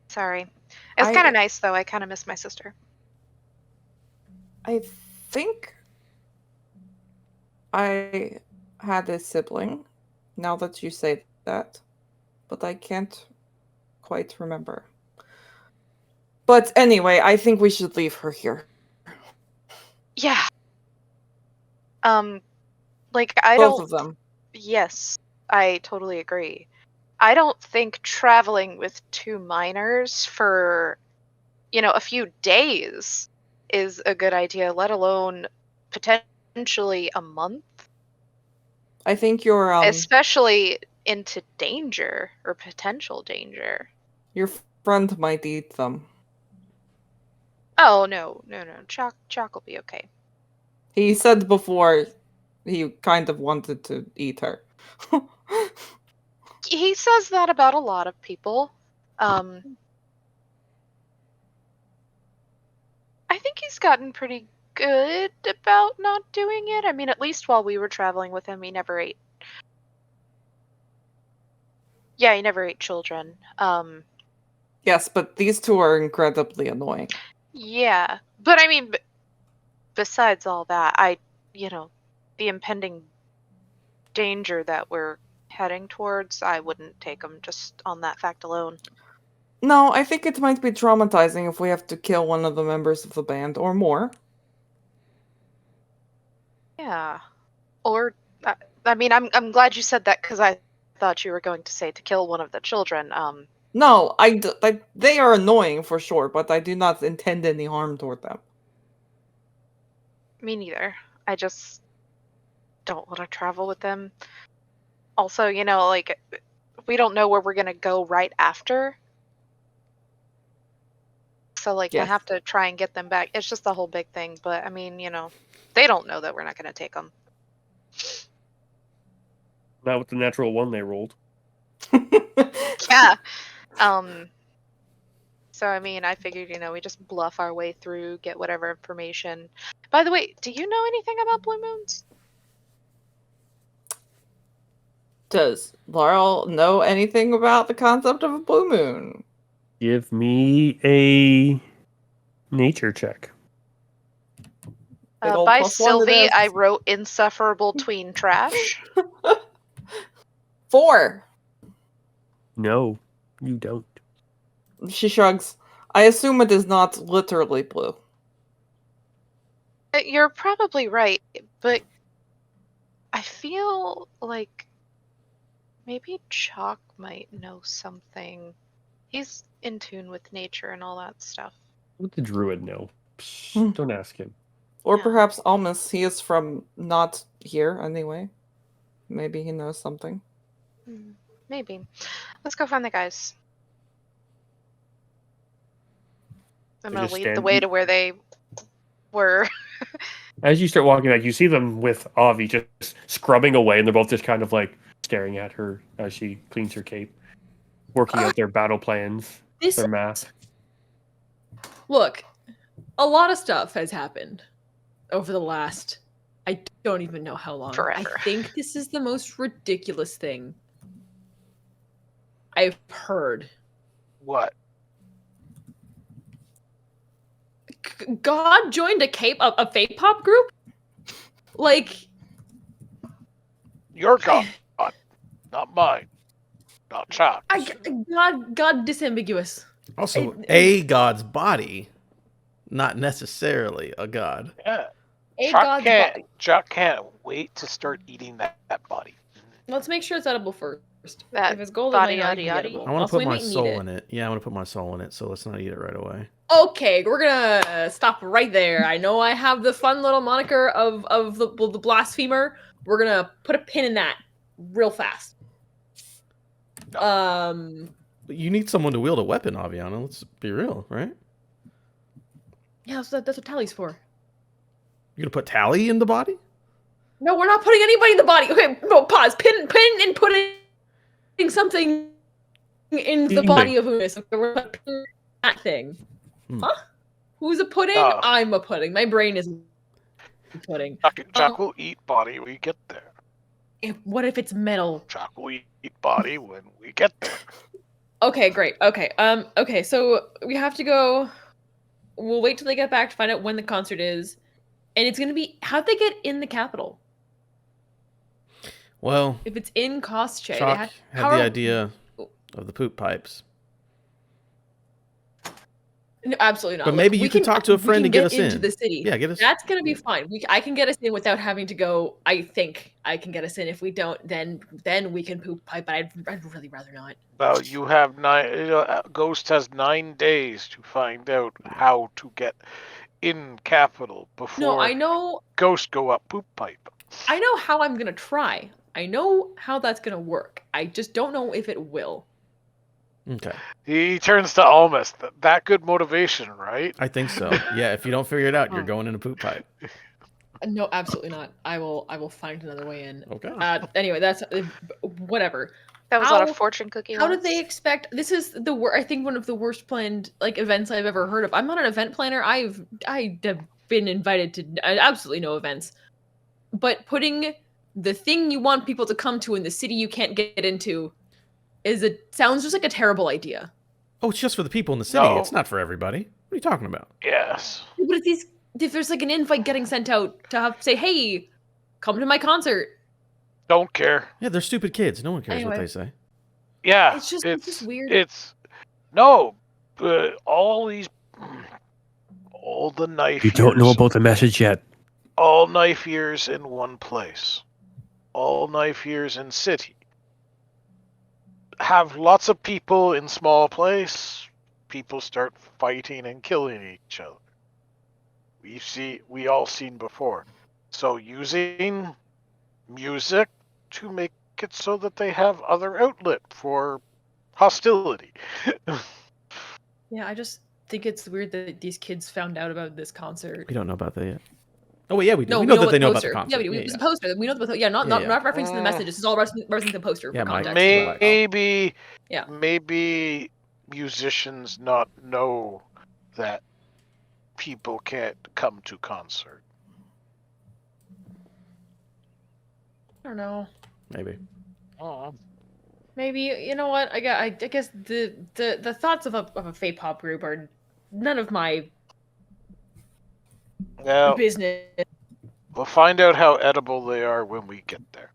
Sorry. It's kind of nice, though. I kind of miss my sister. I think I had a sibling, now that you say that, but I can't quite remember. But anyway, I think we should leave her here. Yeah. Both of them. Yes, I totally agree. I don't think traveling with 2 minors for, a few days is a good idea, let alone potentially a month. I think your especially into danger or potential danger. Your friend might eat them. Oh no. Chalk will be okay. He said before he kind of wanted to eat her. He says that about a lot of people. I think he's gotten pretty good about not doing it. I mean, at least while we were traveling with him, he never ate. Yeah, he never ate children. Yes, but these 2 are incredibly annoying. Yeah, but I mean, besides all that, the impending danger that we're heading towards, I wouldn't take them just on that fact alone. No, I think it might be traumatizing if we have to kill one of the members of the band or more. Yeah. Or, I mean, I'm glad you said that because I thought you were going to say to kill one of the children. No, they are annoying for sure, but I do not intend any harm toward them. Me neither. I just don't want to travel with them. Also, we don't know where we're going to go right after. So, like, I have to try and get them back. It's just the whole big thing. But, I mean, they don't know that we're not going to take them. Not with the natural one they rolled. Yeah. So, I mean, I figured, we just bluff our way through, get whatever information. By the way, do you know anything about blue moons? Does Laurel know anything about the concept of a blue moon? Give me a nature check. Big old By +1 to Sylvie, this. I wrote insufferable tween trash. 4. No, you don't. She shrugs. I assume it is not literally blue. You're probably right, but I feel like maybe Chalk might know something. He's in tune with nature and all that stuff. What would the druid know? Psst, don't ask him. Or Yeah. perhaps Almus. He is from not here anyway. Maybe he knows something. Maybe. Let's go find the guys. I'm going to lead the way to where they were. As you start walking back, you see them with Avi just scrubbing away, and they're both just kind of like staring at her as she cleans her cape, working out their battle plans, their math. Look, a lot of stuff has happened over the last, I don't even know how long. Forever. I think this is the most ridiculous thing I've heard. What? God joined a fake pop group? Like, Your God, not mine. Not Chalk. God disambiguous. Also, a god's body, not necessarily a god. Yeah. A Chalk God's can't, body. Chalk can't wait to start eating that body. Let's make sure it's edible first. That If it's golden, body, then yada, it yada. can be edible. I want Else to put we my might need soul it. in it. Yeah, I want to put my soul in it, so let's not eat it right away. Okay, we're gonna stop right there. I know I have the fun little moniker of the blasphemer. We're gonna put a pin in that real fast. But you need someone to wield a weapon, Aviana. Let's be real, right? Yeah, so that's what Tally's for. You're gonna put Tally in the body? No, we're not putting anybody in the body. Okay, no, pause. Pin and putting something in the body of Unis. Okay, we're not putting that thing. Huh? Who's a pudding? I'm a pudding. My brain is a pudding. Chalk will eat body when we get there. What if it's metal? Chalk will eat body when we get there. Okay, great. Okay. Okay, so we have to go. We'll wait till they get back to find out when the concert is. And it's gonna be, how'd they get in the capital? Well, if it's in Kostche, Chalk had the idea of the poop pipes. No, absolutely not. But maybe you can talk to a friend to get us into in. the city. Yeah, get us. That's gonna be fine. I can get us in without having to go. I think I can get us in. If we don't, then we can poop pipe. But I'd really rather not. Well, you have 9. Ghost has 9 days to find out how to get in capital before. No, I know. Ghost go up poop pipe. I know how I'm gonna try. I know how that's gonna work. I just don't know if it will. Okay. He turns to Almas. That good motivation, right? I think so. Yeah, if you don't figure it out, you're going in a poop pipe. No, absolutely not. I will find another way in. Okay. Anyway, that's whatever. That was on a fortune cookie. How did they expect? This is I think one of the worst planned events I've ever heard of. I'm not an event planner. I have been invited to absolutely no events, but putting the thing you want people to come to in the city you can't get into sounds just like a terrible idea. Oh, it's just for the people in the city. No. It's not for everybody. What are you talking about? Yes. But if there's an invite getting sent out to say, hey, come to my concert. Don't care. Yeah, they're stupid kids. No one cares what they say. Yeah. It's just weird. All the knife. You don't know about the message yet. All knife ears in one place. All knife ears in city. Have lots of people in small place. People start fighting and killing each other. We all seen before. So using music to make it so that they have other outlet for hostility. Yeah, I just think it's weird that these kids found out about this concert. We don't know about that yet. Oh, well, yeah, we do. No, we know that what they know poster. about the concert. Yeah, we do. Yeah, It's yeah. the poster. We know the poster. Yeah, not Yeah, yeah. not referencing the message. This is all referencing the poster Yeah, for Mike. context. but- Maybe, Yeah. maybe musicians not know that people can't come to concert. I don't know. Maybe. Oh, Maybe you know what? I guess the thoughts of a fake pop group are none of my now business. we'll find out how edible they are when we get there.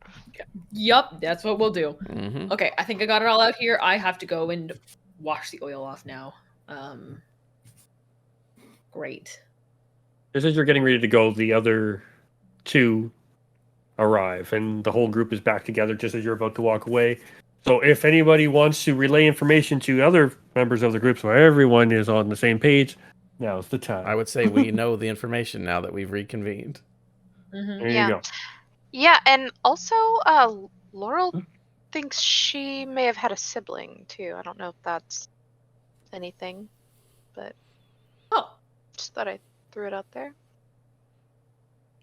Yup, that's what we'll do. Mm-hmm. Okay, I think I got it all out here. I have to go and wash the oil off now. Great. Just as you're getting ready to go, the other two arrive, and the whole group is back together just as you're about to walk away. So if anybody wants to relay information to other members of the group so everyone is on the same page, now's the time. I would say we know the information now that we've reconvened. Mm-hmm. There Yeah. you go. Yeah, and also, Laurel thinks she may have had a sibling too. I don't know if that's anything, but Oh, just thought I threw it out there.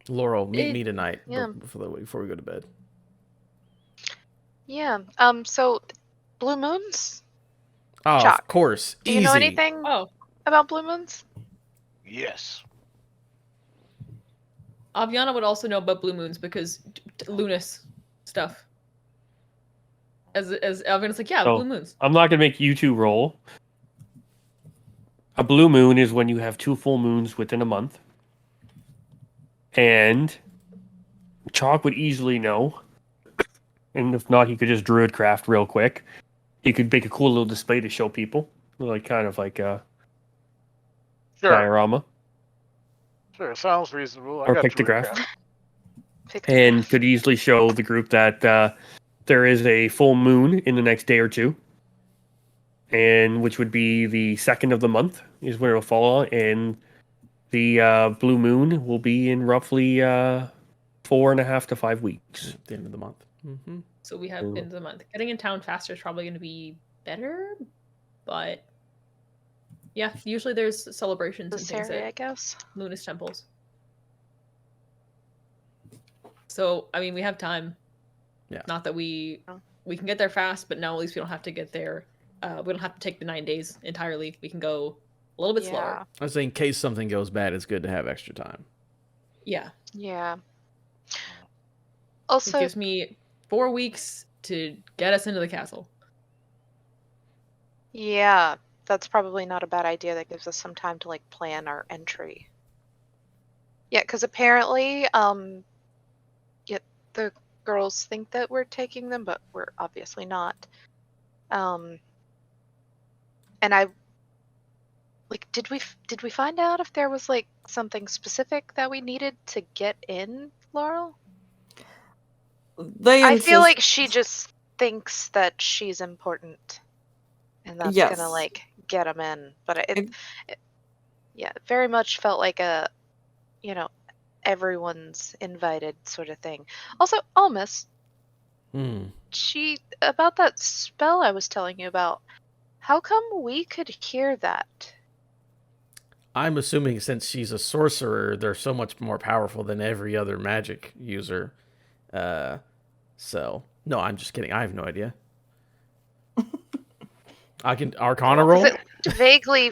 Laurel, meet me tonight yeah. before we go to bed. Yeah. So blue moons? Oh, Chalk. of course. Do you know Easy. anything oh. about blue moons? Yes. Aviana would also know about blue moons because Lunas stuff. As Aviana's like, yeah, Oh. blue moons. I'm not going to make you two roll. A blue moon is when you have 2 full moons within a month. And Chalk would easily know. And if not, he could just druid craft real quick. He could make a cool little display to show people. Like kind of like a Sure. diorama. Sure. Sounds reasonable. I Or got pictograph. Pick And could easily show the group that there is a full moon in the next day or two. And which would be the 2nd of the month is when it will fall on. And the blue moon will be in roughly 4.5 to 5 weeks. At the end of the month. Mm-hmm. So we have Ooh. into the month. Getting in town faster is probably going to be better, but yeah, usually there's celebrations and this things area, I at guess. Lunas temples. So I mean, we have time. Yeah. Not that we Oh. can get there fast, but now at least we don't have to get there. We don't have to take the 9 days entirely. We can go a little bit slower. I was saying, in case something goes bad, it's good to have extra time. Yeah. Yeah. It Also, gives me 4 weeks to get us into the castle. yeah, that's probably not a bad idea. That gives us some time to like plan our entry. Yeah, because apparently, yeah, the girls think that we're taking them, but we're obviously not. And I like, did we find out if there was like something specific that we needed to get in, Laurel? They I feel insist- like she just thinks that she's important, and that's Yes. gonna like get them in. But yeah, it very much felt like a, everyone's invited sort of thing. Also, Almas, Hmm. she about that spell I was telling you about. How come we could hear that? I'm assuming since she's a sorcerer, they're so much more powerful than every other magic user. So no, I'm just kidding. I have no idea. I can Arcana roll. Is it vaguely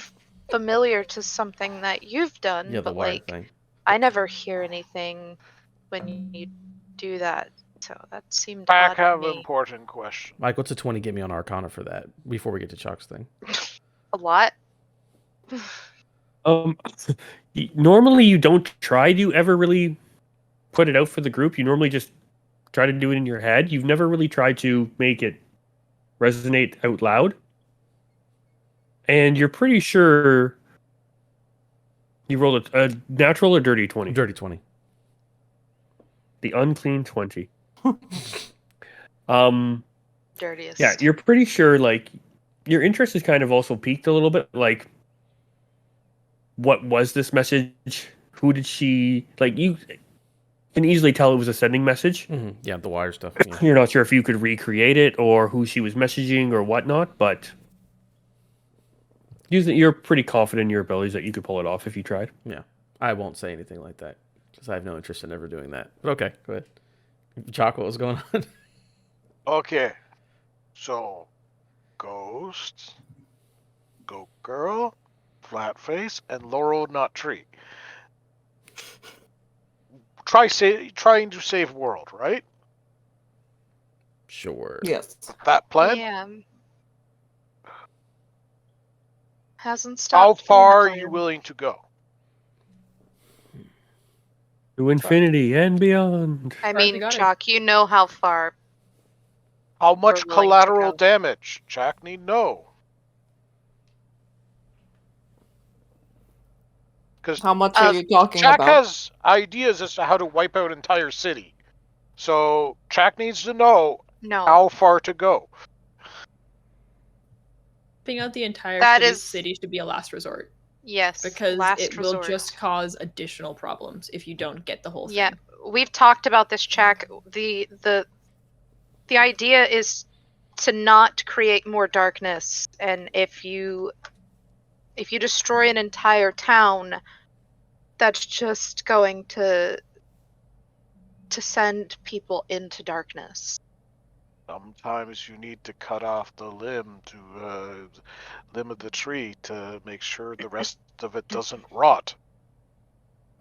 familiar to something that you've done? Yeah, the but wire like, thing. I never hear anything when you do that. So that seemed I odd to have an me. important question. Mike, what's a 20 give me on Arcana for that before we get to Chuck's thing? A lot. Normally you don't try to ever really put it out for the group. You normally just try to do it in your head. You've never really tried to make it resonate out loud. And you're pretty sure you rolled a natural or dirty 20? Dirty 20. The unclean 20. Dirtiest. Yeah, you're pretty sure, like, your interest is kind of also piqued a little bit. Like, what was this message? Who did she, like, you can easily tell it was a sending message. Mm-hmm. Yeah, the wire stuff. Yeah. You're not sure if you could recreate it or who she was messaging or whatnot, but You're pretty confident in your abilities that you could pull it off if you tried. Yeah. I won't say anything like that because I have no interest in ever doing that. But okay, go ahead. Chalk, what was going on? Okay. So, Ghost, Goat Girl, Flatface, and Laurel Not Tree. Trying to save world, right? Sure. Yes. That plan? Yeah. Hasn't How stopped. far are being you fun. willing to go? To infinity and beyond. I Far as you mean, got it. Chalk, you know how far. How much willing to collateral go. damage? Jack need know. Because How much are you talking Jack about? has ideas as to how to wipe out entire city. So Jack needs to know No. how far to go. Wiping out the entire That is- city should be a last resort Yes. because last it will resort. just cause additional problems if you don't get the whole thing. Yeah, we've talked about this, Jack. The idea is to not create more darkness, and if you destroy an entire town, that's just going to send people into darkness. Sometimes you need to cut off the limb of the tree to make sure the rest of it doesn't rot.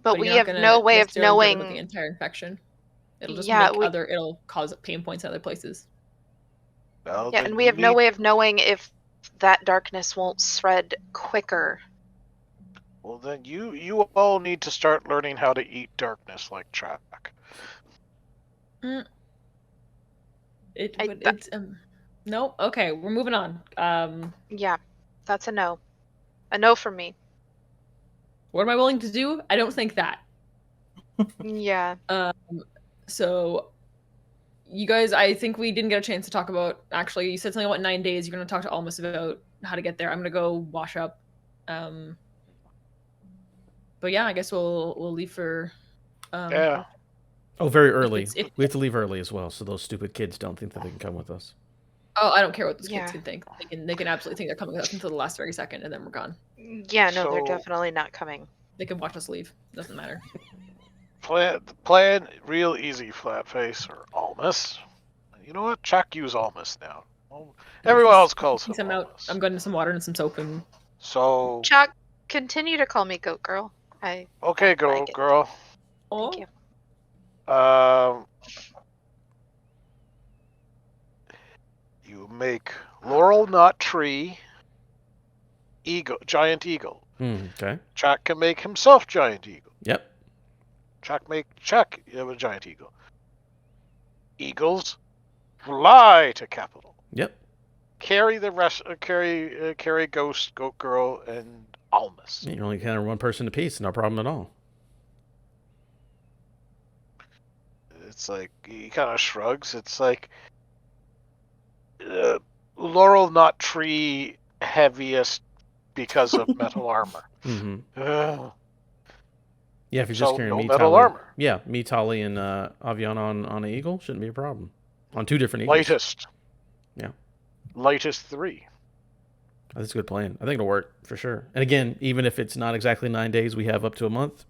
But you're we not have gonna no way of necessarily get rid of the knowing. entire infection. It'll just Yeah, it'll cause pain points in other places. Well, Yeah, then and we you have no need- way of knowing if that darkness won't spread quicker. Well, then you all need to start learning how to eat darkness like Jack. It's no. Okay, we're moving on. Yeah, that's a no. A no from me. What am I willing to do? I don't think that. Yeah. So you guys, I think we didn't get a chance to talk about. Actually, you said something about 9 days. You're gonna talk to Almas about how to get there. I'm gonna go wash up. But yeah, I guess we'll leave for. Yeah. Oh, very early. if- We have to leave early as well, so those stupid kids don't think that they can come with us. Oh, I don't care what those Yeah. kids can think. They can absolutely think they're coming with us until the last very second, and then we're gone. Yeah, no, they're So- definitely not coming. They can watch us leave. Doesn't matter. Plan real easy, Flatface or Almas. You know what? Jack use Almas now. Well, everyone else calls him I'm out. Almas. I'm going to some water and some soap and. So Chuck, continue to call me Goat Girl. okay, like it. girl. Oh. Thank you. You make Laurel not tree. Giant eagle. Okay. Jack can make himself giant eagle. Yep. Jack have a giant eagle. Eagles fly to capital. Yep. Carry the rest. Carry Ghost, Goat Girl, and Almas. You're only kind of one person apiece. No problem at all. It's like he kind of shrugs. It's like Laurel not tree heaviest because of metal armor. Mm-hmm. Ugh. Yeah, if you're just So, carrying no me, metal Tali- armor. Yeah, me, Tali, and Avian on an eagle shouldn't be a problem. On two different eagles. Lightest. Yeah. Lightest 3. That's a good plan. I think it'll work for sure. And again, even if it's not exactly 9 days, we have up to a month.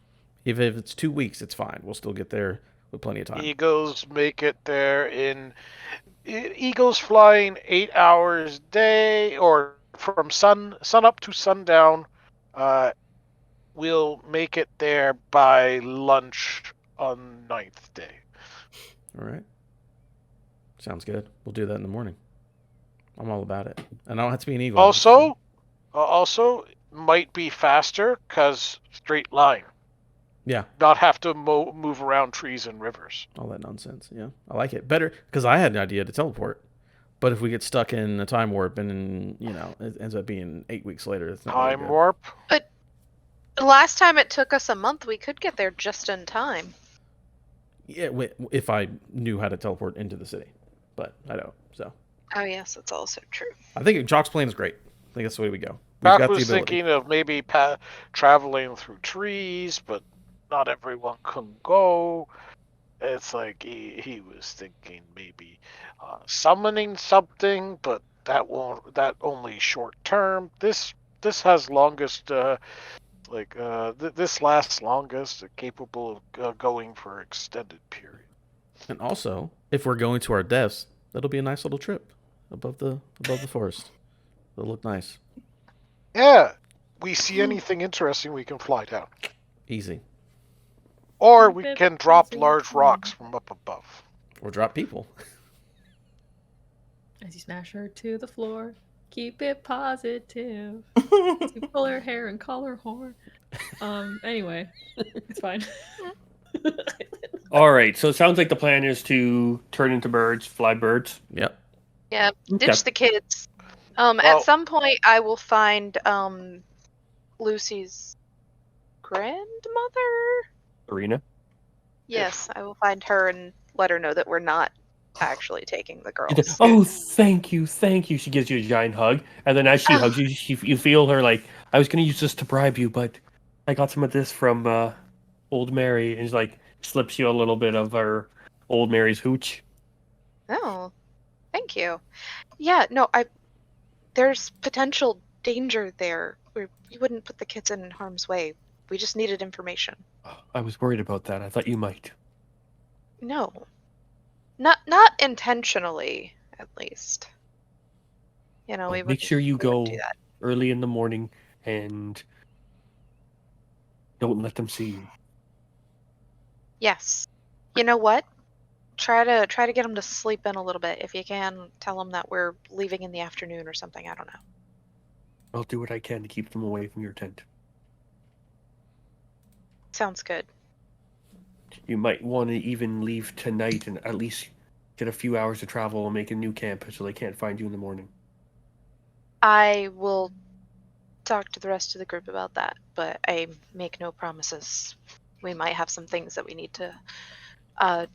If it's 2 weeks, it's fine. We'll still get there with plenty of time. Eagles make it there in Eagles flying 8 hours day or from sun up to sundown. We'll make it there by lunch on 9th day. All right. Sounds good. We'll do that in the morning. I'm all about it. And I don't have to be an eagle. Also might be faster because straight line. Yeah. Not have to move around trees and rivers. All that nonsense. Yeah. I like it. Better because I had an idea to teleport. But if we get stuck in a time warp and, it ends up being 8 weeks later. It's not really Time good. warp. Last time it took us a month, we could get there just in time. Yeah, if I knew how to teleport into the city. But I don't. So Oh, yes, that's also true. I think Jock's plan is great. I think that's the way we go. We've Doc got the was ability. thinking of maybe traveling through trees, but not everyone can go. It's like he was thinking maybe summoning something, but that only short term. This this has longest, this lasts longest, capable of going for extended period. And also, if we're going to our deaths, that'll be a nice little trip above the forest. It'll look nice. Yeah, we see anything interesting, we can fly down, Easy. or we can drop large rocks from up above. Or drop people. As you smash her to the floor, keep it positive. You pull her hair and call her whore. Anyway, it's fine. All right. So it sounds like the plan is to turn into birds, fly birds. Yep. Yeah, Okay. ditch the kids. Well- At some point, I will find Lucy's grandmother. Arena. Yes, I will find her and let her know that we're not actually taking the girls. Oh, thank you, thank you. She gives you a giant hug, and then as she hugs you, you feel her like, I was going to use this to bribe you, but I got some of this from old Mary, and she's like slips you a little bit of her old Mary's hooch. Oh, thank you. Yeah, no, there's potential danger there. We wouldn't put the kids in harm's way. We just needed information. I was worried about that. I thought you might. No. Not intentionally, at least. You know, Well, make sure you we wouldn't go do that. early in the morning and don't let them see you. Yes. You know what? Try to get them to sleep in a little bit. If you can, tell them that we're leaving in the afternoon or something. I don't know. I'll do what I can to keep them away from your tent. Sounds good. You might want to even leave tonight and at least get a few hours to travel and make a new camp so they can't find you in the morning. I will talk to the rest of the group about that, but I make no promises. We might have some things that we need to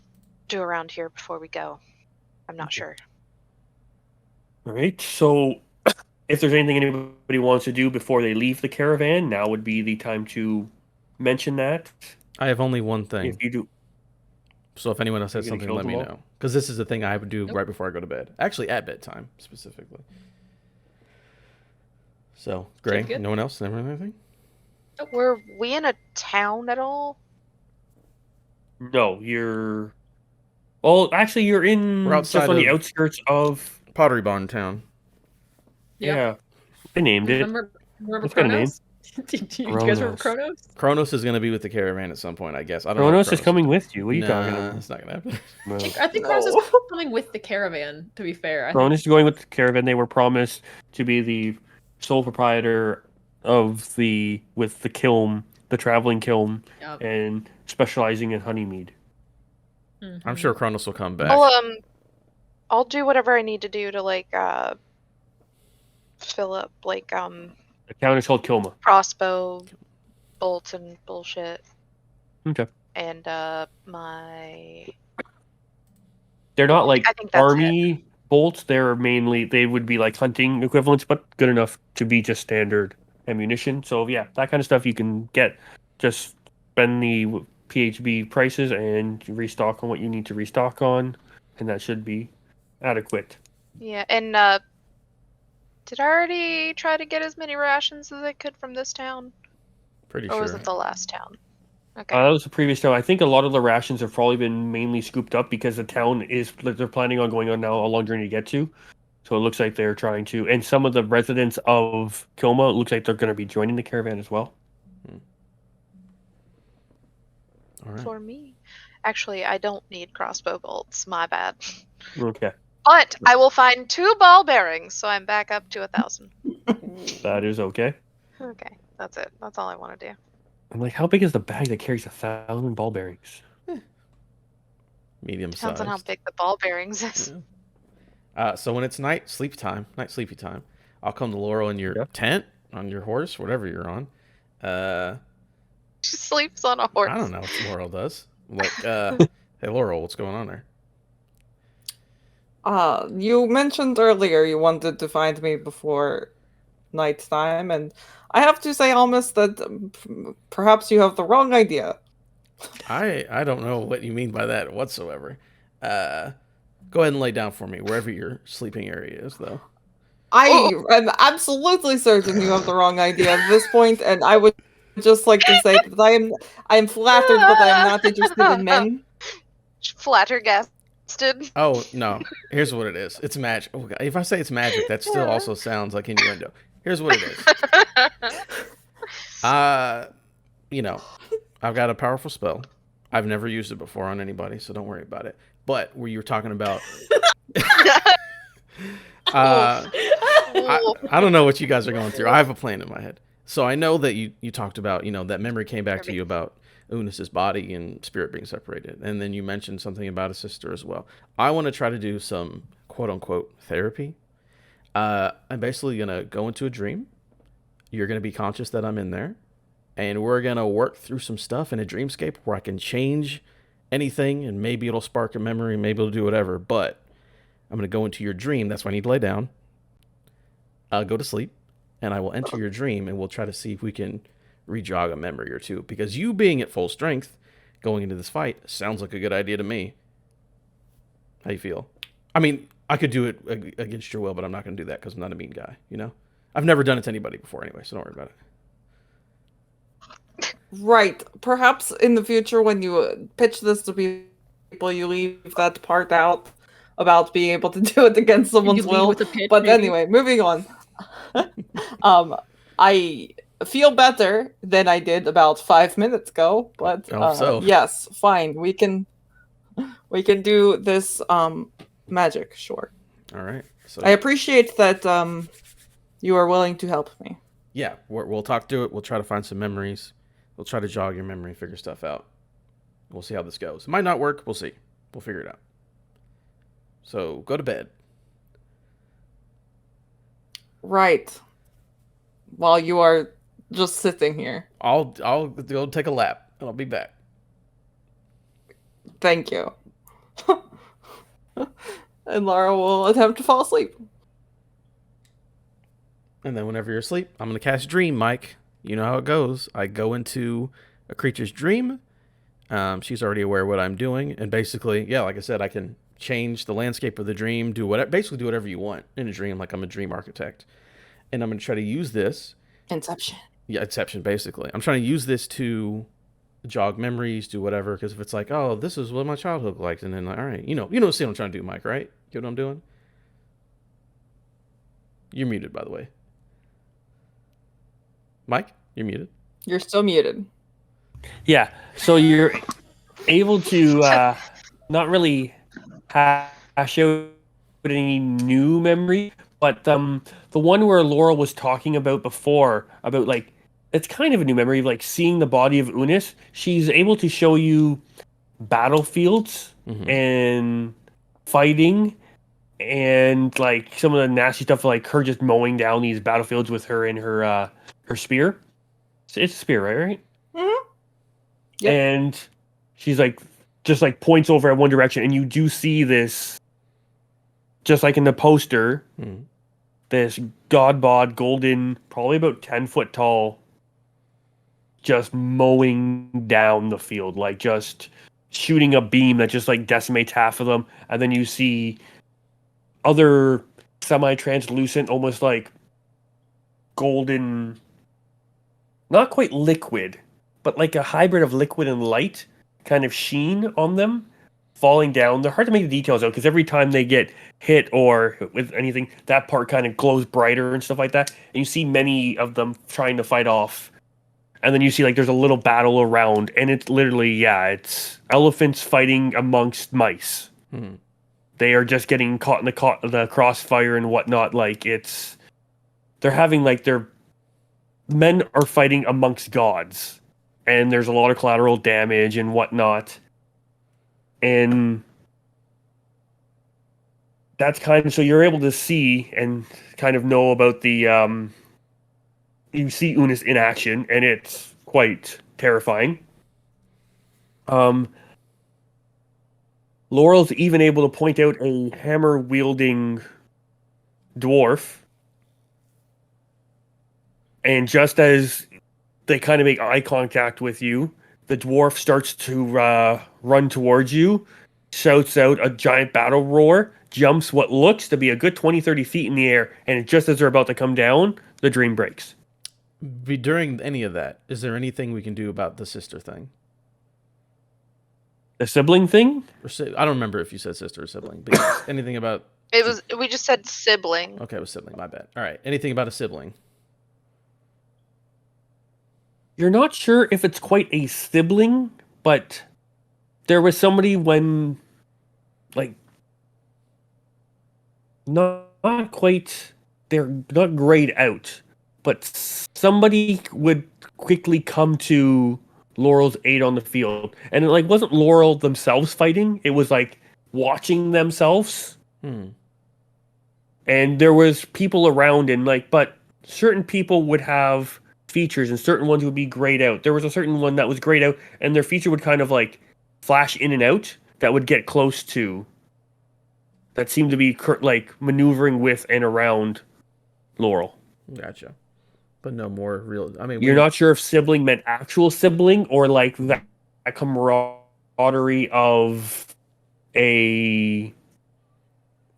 do around here before we go. I'm not sure. All right, so if there's anything anybody wants to do before they leave the caravan, now would be the time to mention that. I have only one thing. If you do, So if anyone else has You're gonna something, kill let me them all? know. Because this is the thing I would do Nope. right before I go to bed. Actually, at bedtime, specifically. So, Gray, good. no one else? Never anything? Were we in a town at all? no, you're. Well, actually, you're in We're just outside on the of- outskirts of. Pottery Barn Town. Yep. Yeah, I named it. Remember It's got a name. Kronos? Do you guys remember Kronos. Kronos? Kronos is going to be with the caravan at some point, I guess. I don't know. Kronos if is coming with you. What are you Nah, talking about? it's not going to happen. No. I think Kronos is coming with the caravan. To be fair, I think Kronos is going with the caravan. They were promised to be the sole proprietor of the kiln, the traveling kiln, Yep. and specializing in honey mead. I'm sure Kronos will come back. I'll do whatever I need to do to like fill up like The town is called Kilma. crossbow bolts and bullshit. Okay. And my They're not like I think that's army bolts. They would be like hunting equivalents, but good enough to be just standard ammunition. So yeah, that kind of stuff you can get. Just spend the PHB prices and restock on what you need to restock on, and that should be adequate. Yeah, and did I already try to get as many rations as I could from this town? Pretty Or was sure. it the last town? Okay. That was the previous town. I think a lot of the rations have probably been mainly scooped up because the town they're planning on going on now a long journey to get to. So it looks like they're trying to, and some of the residents of Kilma, it looks like they're going to be joining the caravan as well. All right. For me. Actually, I don't need crossbow bolts. My bad. Okay, But I will find 2 ball bearings, so I'm back up to 1,000. that is okay. Okay, that's it. That's all I want to do. I'm like, how big is the bag that carries 1,000 ball bearings? Medium Depends on how sized. big the ball bearings is. So when it's night sleepy time, I'll come to Laurel in your Yeah. tent, on your horse, whatever you're on. She sleeps on a horse. I don't know what Laurel does. Like, hey Laurel, what's going on there? You mentioned earlier you wanted to find me before nighttime, and I have to say almost that perhaps you have the wrong idea. I don't know what you mean by that whatsoever. Go ahead and lay down for me, wherever your sleeping area is, though. I am absolutely certain you have the wrong idea at this point, and I would just like to say that I am flattered, but I am not interested in men. Flattergasted. Oh no! Here's what it is. It's magic. Oh, God. If I say it's magic, that still also sounds like innuendo. Here's what it is. You know, I've got a powerful spell. I've never used it before on anybody, so don't worry about it. But where you were talking about, I don't know what you guys are going through. I have a plan in my head. So I know that you talked about, that memory came back to you about Unis's body and spirit being separated. And then you mentioned something about a sister as well. I want to try to do some quote unquote therapy. I'm basically going to go into a dream. You're going to be conscious that I'm in there. And we're going to work through some stuff in a dreamscape where I can change anything, and maybe it'll spark a memory, maybe it'll do whatever. But I'm going to go into your dream. That's why I need to lay down. Go to sleep. And I will enter your dream, and we'll try to see if we can re-jog a memory or two. Because you being at full strength going into this fight sounds like a good idea to me. How you feel? I mean, I could do it against your will, but I'm not going to do that because I'm not a mean guy, I've never done it to anybody before anyway, so don't worry about it. Right. Perhaps in the future when you pitch this to people, you leave that part out about being able to do it against someone's will. With a pitch, But maybe. anyway, moving on. I feel better than I did about 5 minutes ago, but yes, fine. We can do this magic, sure. All right. So I appreciate that you are willing to help me. Yeah, we'll talk through it. We'll try to find some memories. We'll try to jog your memory, figure stuff out. We'll see how this goes. It might not work. We'll see. We'll figure it out. So go to bed. Right. While you are just sitting here. I'll go take a lap, and I'll be back. Thank you. And Laura will attempt to fall asleep. And then whenever you're asleep, I'm going to cast Dream, Mike. You know how it goes. I go into a creature's dream. She's already aware of what I'm doing. And basically, yeah, like I said, I can change the landscape of the dream, basically do whatever you want in a dream, like I'm a dream architect. And I'm going to try to use this. Inception. Yeah, Inception, basically. I'm trying to use this to jog memories, do whatever. Because if it's like, oh, this is what my childhood looked like. And then, like, all right, see what I'm trying to do, Mike, right? You know what I'm doing? You're muted, by the way. Mike, you're muted. You're still muted. Yeah, so you're able to not really hash out any new memory, but the one where Laurel was talking about before, about like, it's kind of a new memory, like seeing the body of Unis. She's able to show you battlefields and fighting and like some of the nasty stuff, like her just mowing down these battlefields with her and her spear. It's a spear, right? Mm-hmm. Yep. And she's like, just like points over at one direction, and you do see this, just like in the poster, this god bod, golden, probably about 10 foot tall, just mowing down the field, like just shooting a beam that just like decimates half of them, and then you see other semi-translucent, almost like golden, not quite liquid, but like a hybrid of liquid and light kind of sheen on them falling down. They're hard to make the details out because every time they get hit or with anything, that part kind of glows brighter and stuff like that. And you see many of them trying to fight off. And then you see like there's a little battle around, and it's literally, it's elephants fighting amongst mice. They are just getting caught in the crossfire and whatnot. Like they're having like men are fighting amongst gods, and there's a lot of collateral damage and whatnot. And that's kind of, so you're able to see and kind of know about the, you see Unis in action, and it's quite terrifying. Laurel's even able to point out a hammer-wielding dwarf. And just as they kind of make eye contact with you, the dwarf starts to run towards you, shouts out a giant battle roar, jumps what looks to be a good 20, 30 feet in the air, and just as they're about to come down, the dream breaks. During any of that, is there anything we can do about the sister thing? The sibling thing? I don't remember if you said sister or sibling, but yes, anything about... We just said sibling. Okay, it was sibling, my bad. All right, anything about a sibling? You're not sure if it's quite a sibling, but there was somebody when, like, not quite, they're not grayed out, but somebody would quickly come to Laurel's aid on the field. And it, like, wasn't Laurel themselves fighting, it was, like, watching themselves. And there was people around, and, like, but certain people would have features and certain ones would be grayed out. There was a certain one that was grayed out, and their feature would kind of, like, flash in and out that would get close to, that seemed to be like maneuvering with and around Laurel. Gotcha. But no more real... I mean, you're not sure if sibling meant actual sibling or like that camaraderie of a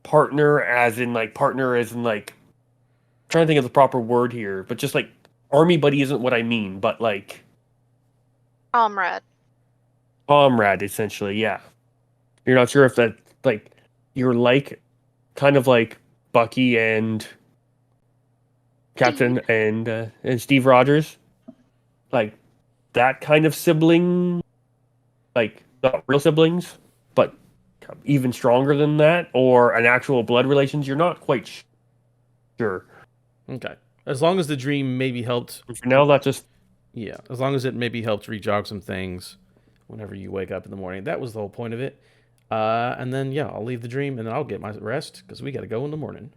partner, as in like I'm trying to think of the proper word here, but just like army buddy isn't what I mean, but like Comrade, essentially, yeah. You're not sure if that, like, you're like kind of like Bucky and Captain and Steve Rogers, like that kind of sibling, like not real siblings, but even stronger than that, or an actual blood relations. You're not quite sure. Okay, as long as the dream maybe helped. For now, that's just... Yeah, as long as it maybe helped re-jog some things whenever you wake up in the morning. That was the whole point of it. And then, yeah, I'll leave the dream, and then I'll get my rest, because we got to go in the morning.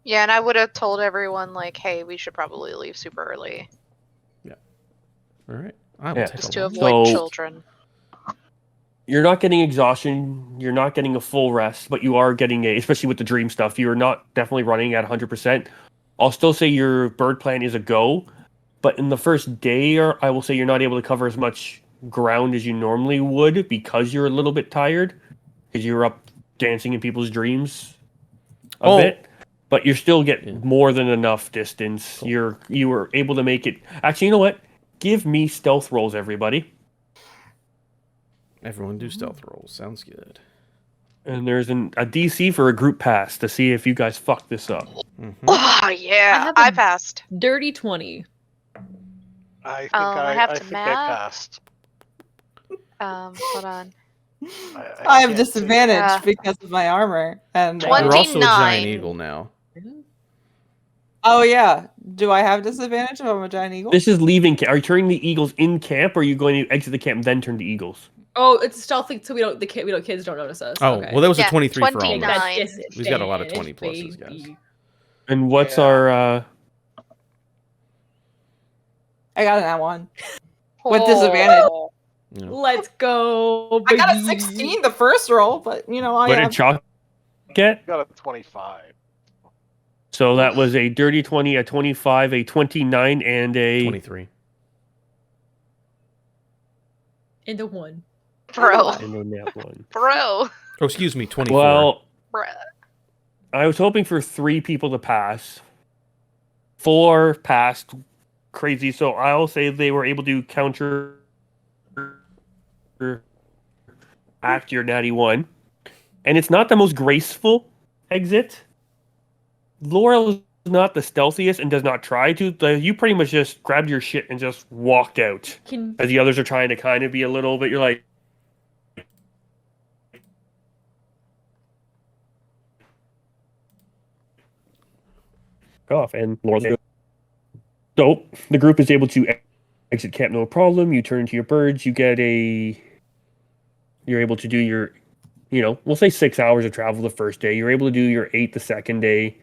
Yeah, and I would have told everyone, like, hey, we should probably leave super early. Yeah. All right. I will take just a to walk. avoid children. You're not getting exhaustion, you're not getting a full rest, but you are getting especially with the dream stuff, you're not definitely running at 100%. I'll still say your bird plan is a go, but in the first day, I will say you're not able to cover as much ground as you normally would because you're a little bit tired, because you're up dancing in people's dreams a bit, but you still get more than enough distance. Cool. You were able to make it. Actually, you know what? Give me stealth rolls, everybody. Everyone do stealth rolls. Sounds good. And there's a DC for a group pass to see if you guys fuck this up. Mm-hmm. Oh, yeah. I passed. Dirty 20. I think I passed. Hold on. I have disadvantage because of my armor. And you're also a giant eagle now. Oh yeah. Do I have disadvantage if I'm a giant eagle? This is leaving. Are you turning the eagles in camp, or are you going to exit the camp and then turn to eagles? Oh, it's a stealth thing, so kids don't notice us. Oh, okay. well, that was a 23 for almost. almost. We've got a lot of 20 pluses, guys. And what's our? I got an @1 with disadvantage. Yeah. Let's go. Baby. I got a 16 the first roll, but you know What did Chalk get? I got a 25. So that was a dirty 20, a 25, a 29, and a 23. And a 1. Bro. And then that one. Bro. Oh, excuse me, 24. Well, Bruh. I was hoping for 3 people to pass. 4 passed. Crazy. So I'll say they were able to counter act your natty 1. And it's not the most graceful exit. Laurel is not the stealthiest and does not try to. You pretty much just grabbed your shit and just walked out. As the others are trying to kind of be a little bit, you're like, off, and Laurel's so the group is able to exit camp no problem. You turn to your birds. You're able to do your, we'll say 6 hours of travel the first day. You're able to do your 8 the second day.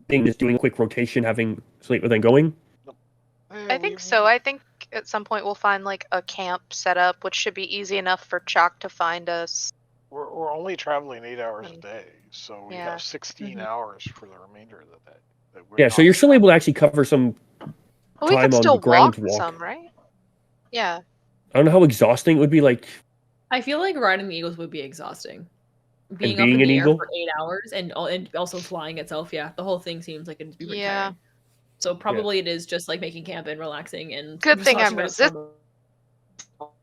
Just doing a quick rotation, having sleep, and then going. I think so. I think at some point we'll find like a camp set up, which should be easy enough for Chalk to find us. We're only traveling 8 hours a day, so we Yeah. have 16 hours for the remainder of the day. that we're Yeah, so not you're still at. able to actually cover some But we time could on the still ground walk walk. some, right? Yeah. I don't know how exhausting it would be, like, I feel like riding the eagles would be exhausting. Being up being in an the air eagle? for 8 hours and also flying itself, yeah, the whole thing seems like it'd be pretty Yeah. tiring. So probably it is just like making camp and relaxing and Good thing I'm massaging my stomach.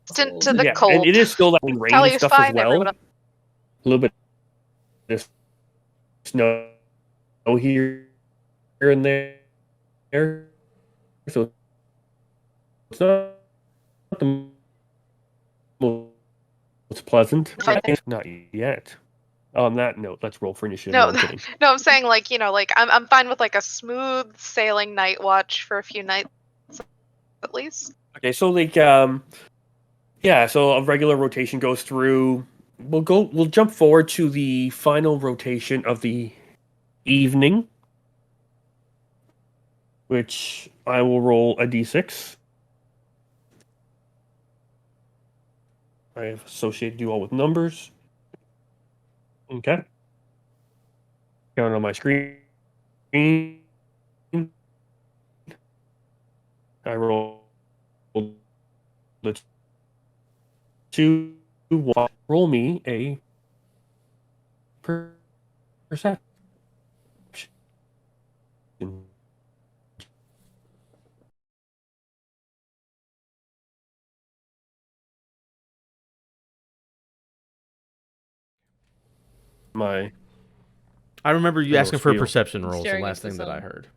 Resistant to the Yeah, and cold. it is still that rain Tally is stuff as fine, well. everyone. A little bit of snow here and there. So it's not the most pleasant. Not yet. On that note, let's roll for initiative. No, No, I'm kidding. no, I'm saying like, like I'm fine with like a smooth sailing night watch for a few nights at least. Okay, so like yeah, so a regular rotation goes through. We'll jump forward to the final rotation of the evening, which I will roll a d6. I have associated you all with numbers. Okay. Count on my screen. I roll the 2, 1. Roll me a perception. My I remember you little asking for a spiel. perception roll. Was the Staring last into the thing that I sun. heard.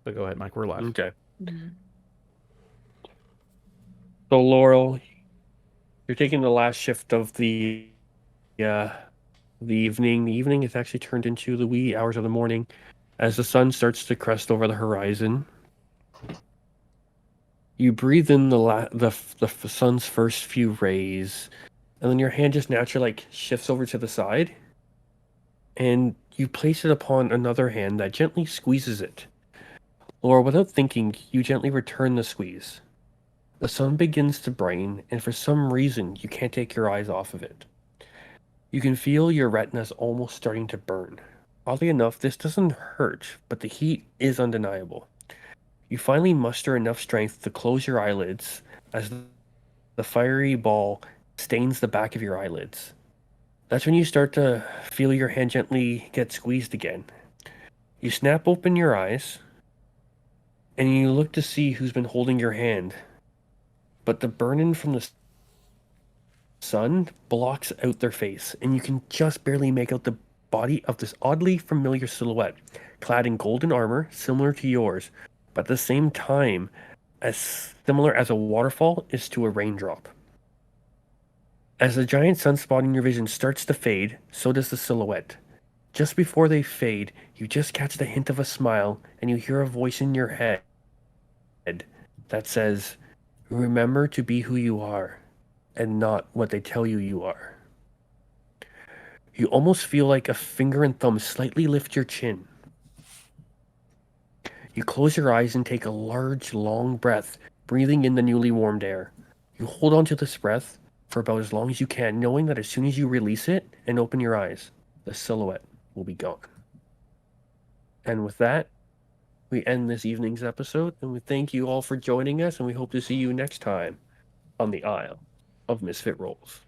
But go ahead, Mike. We're live. Okay. Mhm. So Laurel, you're taking the last shift of the evening. The evening is actually turned into the wee hours of the morning as the sun starts to crest over the horizon. You breathe in the sun's first few rays, and then your hand just naturally like shifts over to the side, and you place it upon another hand that gently squeezes it. Or without thinking, you gently return the squeeze. The sun begins to brighten, and for some reason, you can't take your eyes off of it. You can feel your retinas almost starting to burn. Oddly enough, this doesn't hurt, but the heat is undeniable. You finally muster enough strength to close your eyelids as the fiery ball stains the back of your eyelids. That's when you start to feel your hand gently get squeezed again. You snap open your eyes, and you look to see who's been holding your hand. But the burning from the sun blocks out their face, and you can just barely make out the body of this oddly familiar silhouette, clad in golden armor similar to yours, but at the same time as similar as a waterfall is to a raindrop. As the giant sunspot in your vision starts to fade, so does the silhouette. Just before they fade, you just catch the hint of a smile, and you hear a voice in your head that says, "Remember to be who you are, and not what they tell you you are." You almost feel like a finger and thumb slightly lift your chin. You close your eyes and take a large, long breath, breathing in the newly warmed air. You hold on to this breath for about as long as you can, knowing that as soon as you release it and open your eyes, the silhouette will be gone. And with that, we end this evening's episode, and we thank you all for joining us, and we hope to see you next time on the Isle of Misfit Rolls.